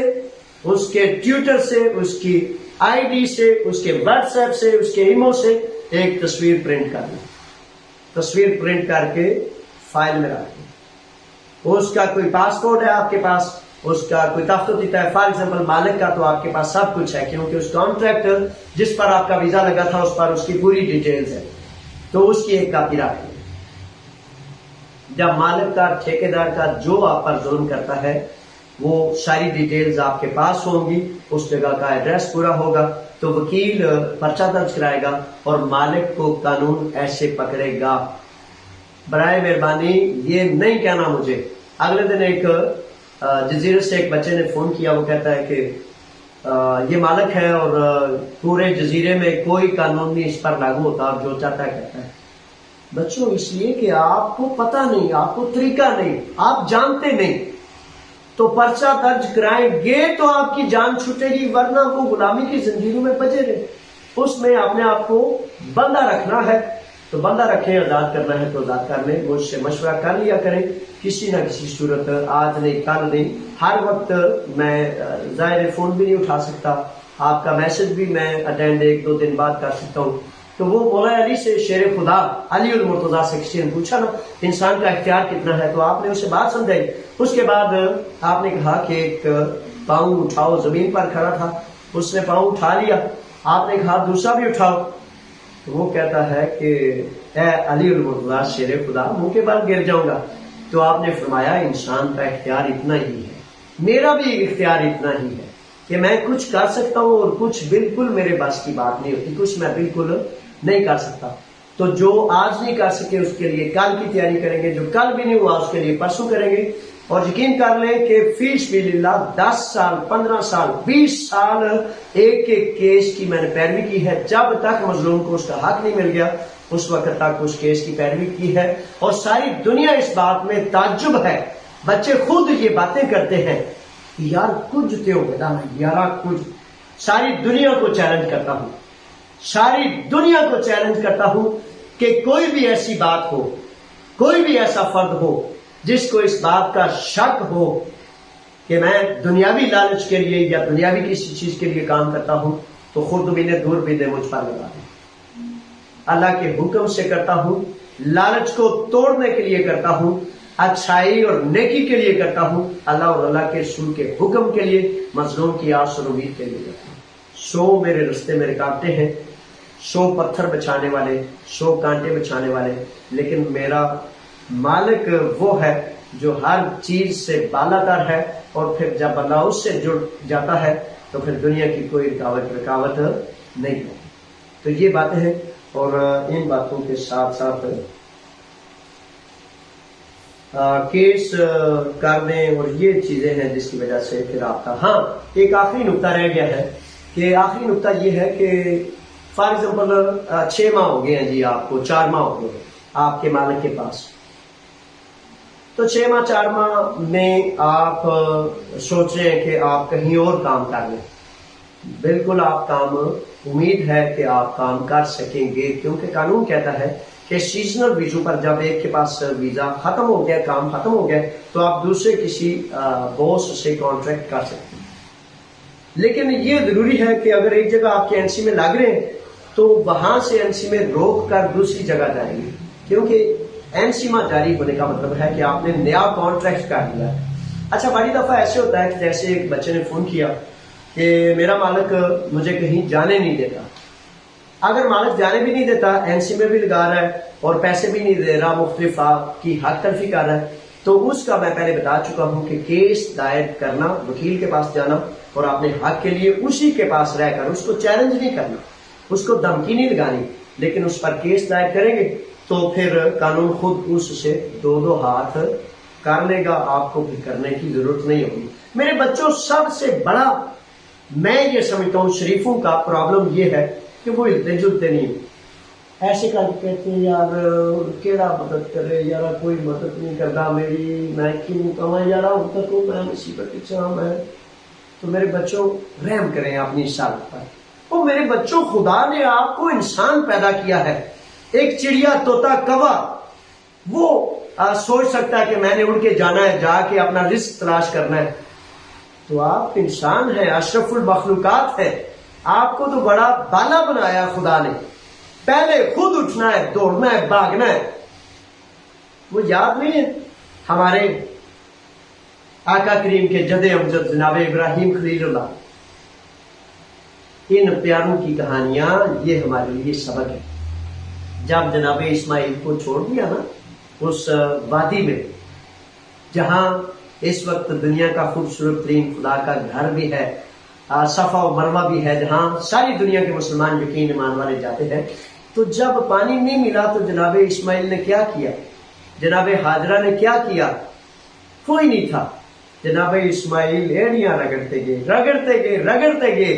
اس کے ٹویٹر سے، اس کی آئی ڈی سے، اس کے واٹس ایپ سے، اس کے ایمو سے ایک تصویر پرنٹ کر لیں. تصویر پرنٹ کر کے فائل میں رکھ دیں. اس کا کوئی پاسپورٹ ہے آپ کے پاس، اس کا کوئی تفتیش ہے، فار ایگزامپل مالک کا تو آپ کے پاس سب کچھ ہے، کیونکہ اس کانٹریکٹ جس پر آپ کا ویزا لگا تھا اس پر اس کی پوری ڈیٹیلز ہے، تو اس کی ایک کاپی رکھ لیں. جب مالک کا، ٹھیکیدار کا جو آپ پر ظلم کرتا ہے وہ ساری ڈیٹیلز آپ کے پاس ہوں گی، اس جگہ کا ایڈریس پورا ہوگا، تو وکیل پرچہ درج کرائے گا اور مالک کو قانون ایسے پکڑے گا. برائے مہربانی یہ نہیں کہنا مجھے. اگلے دن ایک جزیرے سے ایک بچے نے فون کیا، وہ کہتا ہے کہ یہ مالک ہے اور پورے جزیرے میں کوئی قانون نہیں اس پر لاگو ہوتا، آپ جو چاہتا ہے کرتا ہے. بچوں اس لیے کہ آپ کو پتہ نہیں، آپ کو طریقہ نہیں، آپ جانتے نہیں. تو پرچہ درج کرائیں گے تو آپ کی جان چھوٹے گی، ورنہ وہ غلامی کی زنجیروں میں بجے رہے. اس میں اپنے آپ کو بندہ رکھنا ہے تو بندہ رکھیں، آزاد کرنا ہے تو آزاد کر لیں. مجھ سے مشورہ کر لیا کریں کسی نہ کسی صورت، آج نہیں کل نہیں، ہر وقت. میں ظاہر فون بھی نہیں اٹھا سکتا، آپ کا میسج بھی میں اٹینڈ 1-2 دن بعد کر سکتا ہوں. تو وہ مولا علی سے، شیر خدا علی المرتضیٰ سے کسی نے پوچھا نا انسان کا اختیار کتنا ہے، تو آپ نے اسے بات سمجھائی. اس کے بعد آپ نے کہا کہ ایک پاؤں اٹھاؤ، زمین پر کھڑا تھا، اس نے پاؤں اٹھا لیا. آپ نے کہا دوسرا بھی اٹھاؤ. تو وہ کہتا ہے کہ اے علی المرتضیٰ شیر خدا، منہ کے بل گر جاؤں گا. تو آپ نے فرمایا انسان کا اختیار اتنا ہی ہے، میرا بھی اختیار اتنا ہی ہے کہ میں کچھ کر سکتا ہوں اور کچھ بالکل میرے بس کی بات نہیں ہوتی، کچھ میں بالکل نہیں کر سکتا. تو جو آج نہیں کر سکے اس کے لیے کل کی تیاری کریں گے، جو کل بھی نہیں ہوا اس کے لیے پرسوں کریں گے. اور یقین کر لیں کہ فی سبیل اللہ 10 سال 15 سال 20 سال ایک ایک کیس کی میں نے پیروی کی ہے. جب تک مظلوم کو اس کا حق نہیں مل گیا اس وقت تک اس کیس کی پیروی کی ہے. اور ساری دنیا اس بات میں تعجب ہے، بچے خود یہ باتیں کرتے ہیں یار کچھ تیو بیٹا یارا کچھ. ساری دنیا کو چیلنج کرتا ہوں، ساری دنیا کو چیلنج کرتا ہوں کہ کوئی بھی ایسی بات ہو، کوئی بھی ایسا فرد ہو جس کو اس بات کا شک ہو کہ میں دنیاوی لالچ کے لیے یا دنیاوی کسی چیز کے لیے کام کرتا ہوں، تو خود بھی نے دور بھی دے مجھ پر لگا دیں. اللہ کے حکم سے کرتا ہوں، لالچ کو توڑنے کے لیے کرتا ہوں، اچھائی اور نیکی کے لیے کرتا ہوں، اللہ اور اللہ کے رسول کے حکم کے لیے، مظلوم کی آس اور امید کے لیے کرتا ہوں. 100 میرے رستے میں رکاوٹیں ہیں، 100 پتھر بچھانے والے، 100 کانٹے بچھانے والے، لیکن میرا مالک وہ ہے جو ہر چیز سے بالا تر ہے. اور پھر جب اللہ اس سے جڑ جاتا ہے تو پھر دنیا کی کوئی رکاوٹ نہیں ہے. تو یہ باتیں ہیں، اور ان باتوں کے ساتھ ساتھ کیس کر دیں، اور یہ چیزیں ہیں جس کی وجہ سے پھر آپ کا، ہاں ایک آخری نقطہ رہ گیا ہے، کہ آخری نقطہ یہ ہے کہ فار ایگزامپل 6 ماہ ہو گئے ہیں جی، آپ کو 4 ماہ ہو گئے آپ کے مالک کے پاس، تو 6 ماہ 4 ماہ میں آپ سوچ رہے ہیں کہ آپ کہیں اور کام کر لیں. بالکل آپ کام، امید ہے کہ آپ کام کر سکیں گے، کیونکہ قانون کہتا ہے کہ سیزنل ویزو پر جب ایک کے پاس ویزا ختم ہو گیا، کام ختم ہو گیا، تو آپ دوسرے کسی باس سے کانٹریکٹ کر سکتے ہیں. لیکن یہ ضروری ہے کہ اگر ایک جگہ آپ کے این سی میں لگ رہے ہیں تو وہاں سے این سی میں روک کر دوسری جگہ جائیں گے، کیونکہ این سی میں جاری ہونے کا مطلب ہے کہ آپ نے نیا کانٹریکٹ کر لیا ہے. اچھا، بڑی دفعہ ایسے ہوتا ہے کہ جیسے ایک بچے نے فون کیا کہ میرا مالک مجھے کہیں جانے نہیں دیتا. اگر مالک جانے بھی نہیں دیتا، این سی میں بھی لگا رہا ہے اور پیسے بھی نہیں دے رہا، مختلف آپ کی حق تلفی کر رہا ہے، تو اس کا میں پہلے بتا چکا ہوں کہ کیس دائر کرنا، وکیل کے پاس جانا اور اپنے حق کے لیے اسی کے پاس رہ کر اس کو چیلنج نہیں کرنا، اس کو دھمکی نہیں لگانی، لیکن اس پر کیس دائر کریں گے تو پھر قانون خود اس سے 2 ہاتھ کر لے گا، آپ کو پھر کرنے کی ضرورت نہیں ہوگی. میرے بچوں، سب سے بڑا میں یہ سمجھتا ہوں شریفوں کا پرابلم یہ ہے کہ وہ ہلتے جلتے نہیں، ایسے کر کے کہتے ہیں یار کیڑا مدد کرے، یار کوئی مدد نہیں کرتا میری، میں کیوں کہاں یار ہوں تک میں مصیبت میں. تو میرے بچوں، رحم کریں اپنی سالت پر. وہ میرے بچوں، خدا نے آپ کو انسان پیدا کیا ہے، ایک چڑیا، طوطا، کوا، وہ سوچ سکتا ہے کہ میں نے اڑ کے جانا ہے، جا کے اپنا رزق تلاش کرنا ہے. تو آپ انسان ہیں، اشرف المخلوقات ہے، آپ کو تو بڑا بالا بنایا خدا نے. پہلے خود اٹھنا ہے، دوڑنا ہے، بھاگنا ہے. وہ یاد نہیں ہے ہمارے آقا کریم کے جد امجد جناب ابراہیم خلیل اللہ؟ ان پیاروں کی کہانیاں یہ ہمارے لیے سبق ہے. جب جناب اسماعیل کو چھوڑ دیا نا اس وادی میں، جہاں اس وقت دنیا کا خوبصورت ترین خدا کا گھر بھی ہے، صفا و مروہ بھی ہے، جہاں ساری دنیا کے مسلمان یقین ایمان والے جاتے ہیں، تو جب پانی نہیں ملا تو جناب اسماعیل نے کیا کیا؟ جناب حاجرہ نے کیا کیا؟ کوئی نہیں تھا. جناب اسماعیل ایڑیاں رگڑتے گئے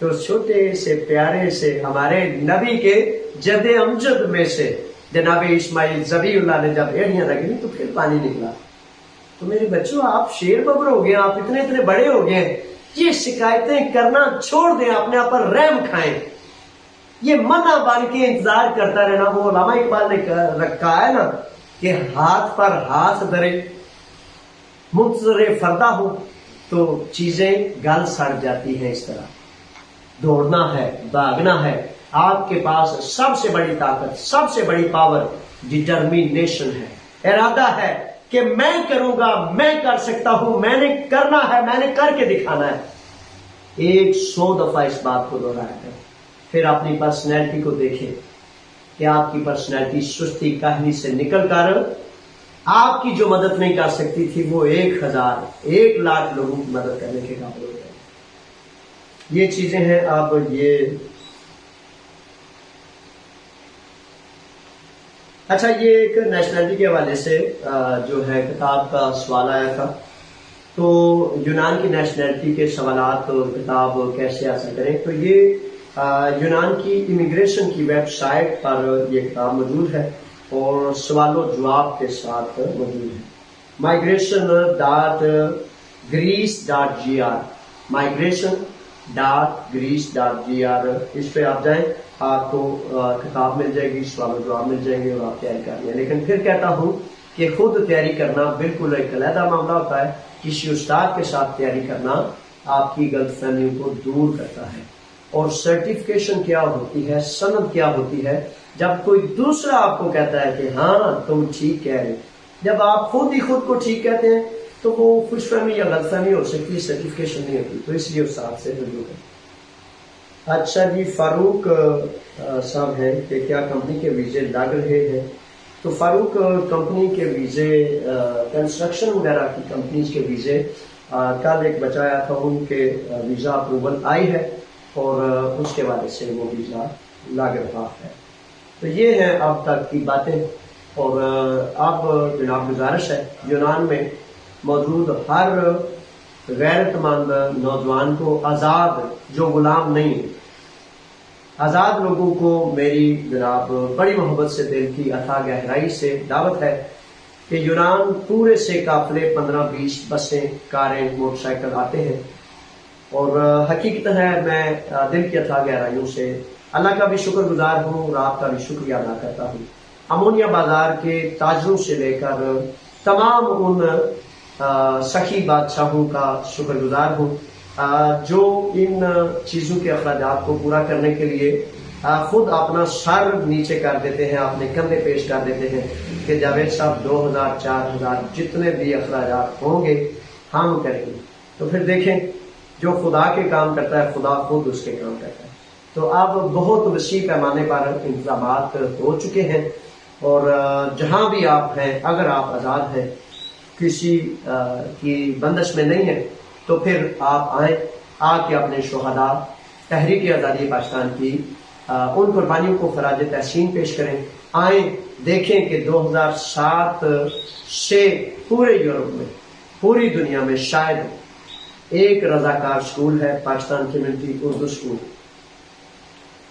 تو چھوٹے سے پیارے سے ہمارے نبی کے جد امجد میں سے جناب اسماعیل ذبیح اللہ نے جب ایڑیاں رگڑی تو پھر پانی نکلا. تو میرے بچوں، آپ شیر ببر ہو گئے، آپ اتنے بڑے ہو گئے، یہ شکایتیں کرنا چھوڑ دیں، اپنے آپ پر رحم کھائیں. یہ منع بن کے انتظار کرتا رہنا، وہ علامہ اقبال نے رکھا ہے نا کہ ہاتھ پر ہاتھ دھرے منتظر فردہ ہو تو چیزیں گل سڑ جاتی ہیں. اس طرح دوڑنا ہے، بھاگنا ہے. آپ کے پاس سب سے بڑی طاقت، سب سے بڑی پاور ڈٹرمینیشن ہے، ارادہ ہے کہ میں کروں گا، میں کر سکتا ہوں، میں نے کرنا ہے، میں نے کر کے دکھانا ہے. 100 دفعہ اس بات کو دہرایا ہے. پھر اپنی پرسنالٹی کو دیکھیں کہ آپ کی پرسنالٹی سستی کاہلی سے نکل کر آپ کی جو مدد نہیں کر سکتی تھی وہ 1000 1 لاکھ لوگوں کی مدد کرنے کے قابل ہو جائے. یہ چیزیں ہیں. اب یہ اچھا، یہ ایک نیشنلٹی کے حوالے سے جو ہے کتاب کا سوال آیا تھا، تو یونان کی نیشنلٹی کے سوالات اور کتاب کیسے حاصل کریں. تو یہ یونان کی امیگریشن کی ویب سائٹ پر یہ کتاب موجود ہے اور سوال و جواب کے ساتھ موجود ہے. migration.greece.gr migration.greece.gr اس پہ آپ جائیں، آپ کو کتاب مل جائے گی، سوال و جواب مل جائیں گے اور آپ تیاری کر لیں. لیکن پھر کہتا ہوں کہ خود تیاری کرنا بالکل ایک علیحدہ معاملہ ہوتا ہے. کسی استاد کے ساتھ تیاری کرنا آپ کی غلط فہمیوں کو دور کرتا ہے. اور سرٹیفکیشن کیا ہوتی ہے، سند کیا ہوتی ہے؟ جب کوئی دوسرا آپ کو کہتا ہے کہ ہاں تم ٹھیک کہہ رہے، جب آپ خود ہی خود کو ٹھیک کہتے ہیں تو وہ خوش فہمی یا غلط فہمی ہو سکتی ہے، سرٹیفکیشن نہیں ہوتی. تو اس لیے استاد سے رجوع کریں. اچھا جی، فاروق صاحب ہیں کہ کیا کمپنی کے ویزے لگ رہے ہیں؟ تو فاروق، کمپنی کے ویزے، کنسٹرکشن وغیرہ کی کمپنیز کے ویزے، کل ایک بچہ آیا تھا، ان کے ویزا اپروول آئی ہے اور اس کے وجہ سے وہ ویزا لگ رہا ہے. تو یہ ہیں اب تک کی باتیں، اور اب جناب گزارش ہے یونان میں موجود ہر غیرت مند نوجوان کو آزاد جو غلام نہیں ہے، آزاد لوگوں کو میری جناب بڑی محبت سے دل کی اتھا گہرائی سے دعوت ہے کہ یونان پورے سے قافلے 15-20 بسیں، کاریں، موٹر سائیکل آتے ہیں، اور حقیقت ہے میں دل کی اتھا گہرائیوں سے اللہ کا بھی شکر گزار ہوں اور آپ کا بھی شکریہ ادا کرتا ہوں۔ امونیا بازار کے تاجروں سے لے کر تمام ان سخی بادشاہوں کا شکر گزار ہوں جو ان چیزوں کے اخراجات کو پورا کرنے کے لیے خود اپنا سر نیچے کر دیتے ہیں، اپنے کندھے پیش کر دیتے ہیں کہ جاوید صاحب 2000 4000 جتنے بھی اخراجات ہوں گے ہم کریں گے۔ تو پھر دیکھیں جو خدا کے کام کرتا ہے خدا خود اس کے کام کرتا ہے۔ تو اب بہت وسیع پیمانے پر انتظامات ہو چکے ہیں، اور جہاں بھی آپ ہیں اگر آپ آزاد ہیں، کسی کی بندش میں نہیں ہے، تو پھر آپ آئیں، آ کے اپنے شہداء تحریک آزادی پاکستان کی ان قربانیوں کو خراج تحسین پیش کریں۔ آئیں دیکھیں کہ 2007 سے پورے یورپ میں، پوری دنیا میں شاید ایک رضاکار سکول ہے، پاکستان کمیونٹی اردو سکول،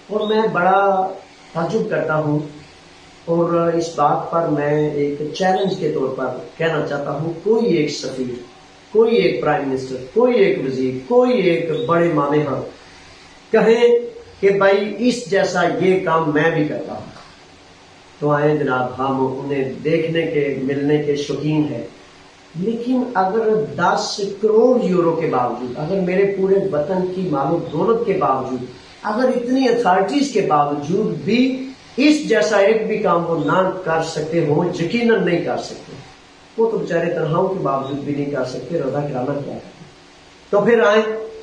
اور میں بڑا تعجب کرتا ہوں، اور اس بات پر میں ایک چیلنج کے طور پر کہنا چاہتا ہوں، کوئی ایک سفیر، کوئی ایک پرائم منسٹر، کوئی ایک وزیر، کوئی ایک بڑے مامحہ کہیں کہ بھائی اس جیسا یہ کام میں بھی کرتا ہوں، تو آئیں جناب، ہم انہیں دیکھنے کے ملنے کے شوقین ہیں۔ لیکن اگر 10 کروڑ یورو کے باوجود، اگر میرے پورے وطن کی مال و دولت کے باوجود، اگر اتنی اتھارٹیز کے باوجود بھی اس جیسا ایک بھی کام وہ نہ کر سکتے ہوں، یقیناً نہیں کر سکتے، وہ تو بیچارے تنہاؤں کے باوجود بھی نہیں کر سکتے، رضا کرامت کیا کرتے۔ تو پھر آئیں،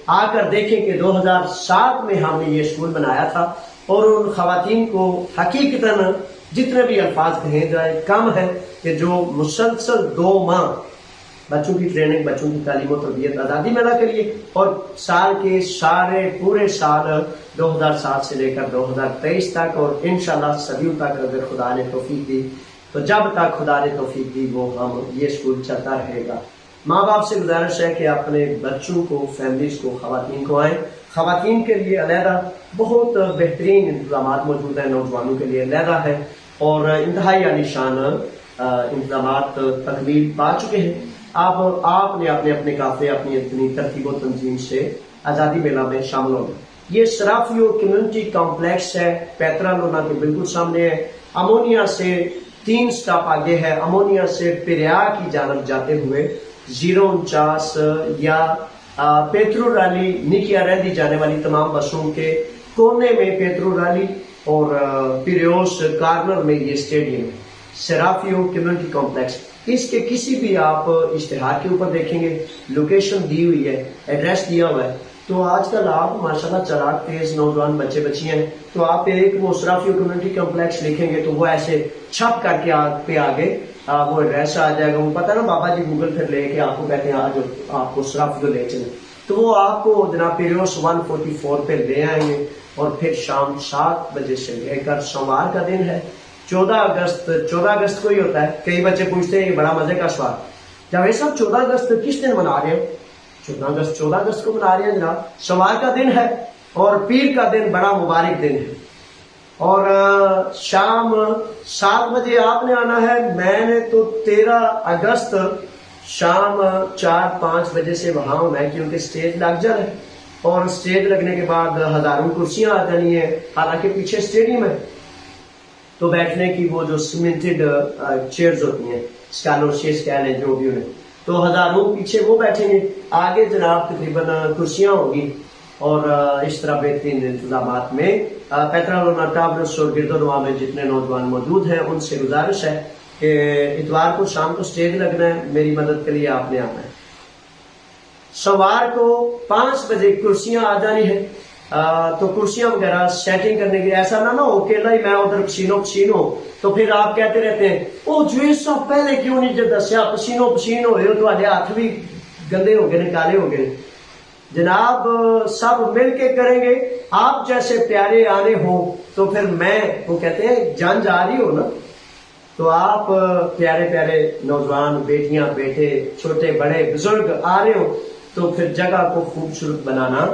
آ کر دیکھیں کہ 2007 میں ہم نے یہ اسکول بنایا تھا، اور ان خواتین کو حقیقتاً جتنے بھی الفاظ کہیں جائے کم ہے کہ جو مسلسل 2 ماہ بچوں کی ٹریننگ، بچوں کی تعلیم و تربیت آزادی میلہ کے لیے، اور سال کے سارے پورے سال 2007 سے لے کر 2023 تک، اور انشاءاللہ صدیوں تک اگر خدا نے توفیق دی، تو جب تک خدا نے توفیق دی وہ ہم یہ اسکول چلتا رہے گا۔ ماں باپ سے گزارش ہے کہ اپنے بچوں کو، فیملیز کو، خواتین کو آئیں۔ خواتین کے لیے علیحدہ بہت بہترین انتظامات موجود ہیں، نوجوانوں کے لیے علیحدہ ہے، اور انتہائی عالیشان انتظامات تکمیل پا چکے ہیں۔ اب آپ نے اپنے اپنے قافلے، اپنی اپنی ترتیب و تنظیم سے آزادی میلہ میں شامل ہوں گے۔ یہ سرافیو کمیونٹی کمپلیکس ہے، پیترا لونا کے بالکل سامنے ہے، امونیا سے 3 سٹاپ آگے ہے، امونیا سے پیریا کی جانب جاتے ہوئے 049 یا پیترو رالی نیکیا ریڈی جانے والی تمام بسوں کے کونے میں پیترو رالی، اور پیریوس کارنر میں یہ اسٹیڈیم ہے، سرافیو کمیونٹی کمپلیکس۔ اس کے کسی بھی آپ اشتہار کے اوپر دیکھیں گے، لوکیشن دی ہوئی ہے، ایڈریس دیا ہوا ہے۔ تو آج کل آپ ماشاءاللہ چراغ تیز نوجوان بچے بچیاں ہیں، تو آپ ایک وہ سرافیو کمیونٹی کمپلیکس لکھیں گے تو وہ ایسے چھپ کر کے پہ آگے وہ ایڈریس آ جائے گا۔ وہ پتہ نا بابا جی گوگل پھر لے کے آپ کو کہتے ہیں آج آپ کو سرافیو لے چلیں، تو وہ آپ کو جناب پیریوس 144 پہ لے آئیں گے، اور پھر شام 7 بجے سے لے کر سوموار کا دن ہے 14 اگست کو ہی ہوتا ہے۔ کئی بچے پوچھتے ہیں، یہ بڑا مزے کا سوال، جاوید صاحب 14 اگست کس دن منا رہے ہیں؟ 14 اگست کو منا رہے ہیں جناب، سوموار کا دن ہے، اور پیر کا دن بڑا مبارک دن ہے، اور شام 7 بجے آپ نے آنا ہے۔ میں نے تو 13 اگست شام 4-5 بجے سے وہاں ہونا ہے، کیونکہ سٹیج لگ جانا ہے، اور سٹیج لگنے کے بعد ہزاروں کرسیاں آ جانی ہیں، حالانکہ پیچھے اسٹیڈیم ہے، تو بیٹھنے کی وہ جو سیمنٹڈ چیئرز ہوتی ہیں، اسکالرشیز کہہ لیں جو بھی انہیں، تو ہزاروں پیچھے وہ بیٹھیں گے، آگے جناب تقریباً کرسیاں ہوگی، اور اس طرح بہترین انتظامات میں پیترا لونا ٹاورس اور گرد و نواح میں جتنے نوجوان موجود ہیں ان سے گزارش ہے کہ اتوار کو شام کو سٹیج لگنا ہے، میری مدد کے لیے آپ نے آنا ہے۔ سوار کو 5 بجے کرسیاں آ جانی ہے، تو کرسیاں وغیرہ سیٹنگ کرنے کے، ایسا نہ ہو اکیلا ہی میں ادھر پسینو پسینو، تو پھر آپ کہتے رہتے ہیں او جویس صاحب پہلے کیوں نہیں جو دسیا، پسینو پسین ہوئے ہو تو آدھے ہاتھ بھی گندے ہو گئے، کالے ہو گئے۔ جناب سب مل کے کریں گے، آپ جیسے پیارے آنے ہوں تو پھر میں، وہ کہتے ہیں جان جا رہی ہو نا، تو آپ پیارے پیارے نوجوان بیٹیاں بیٹے چھوٹے بڑے بزرگ آ رہے ہو تو پھر جگہ کو خوبصورت بنانا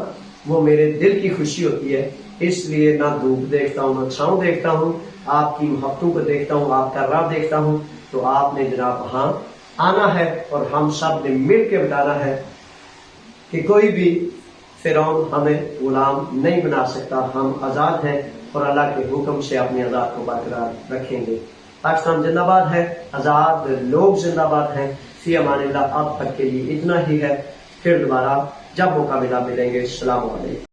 وہ میرے دل کی خوشی ہوتی ہے. اس لیے نہ دھوپ دیکھتا ہوں نہ چھاؤں دیکھتا ہوں, آپ کی محبتوں کو دیکھتا ہوں, آپ کا راہ دیکھتا ہوں. تو آپ نے جناب وہاں آنا ہے اور ہم سب نے مل کے بتانا ہے کہ کوئی بھی فرعون ہمیں غلام نہیں بنا سکتا. ہم آزاد ہیں اور اللہ کے حکم سے اپنی آزاد کو برقرار رکھیں گے. پاکستان زندہ باد ہے, آزاد لوگ زندہ باد ہیں. فی امان اللہ. اب تک کے لیے اتنا ہی ہے, پھر دوبارہ جب موقع ملا ملیں گے. السلام علیکم.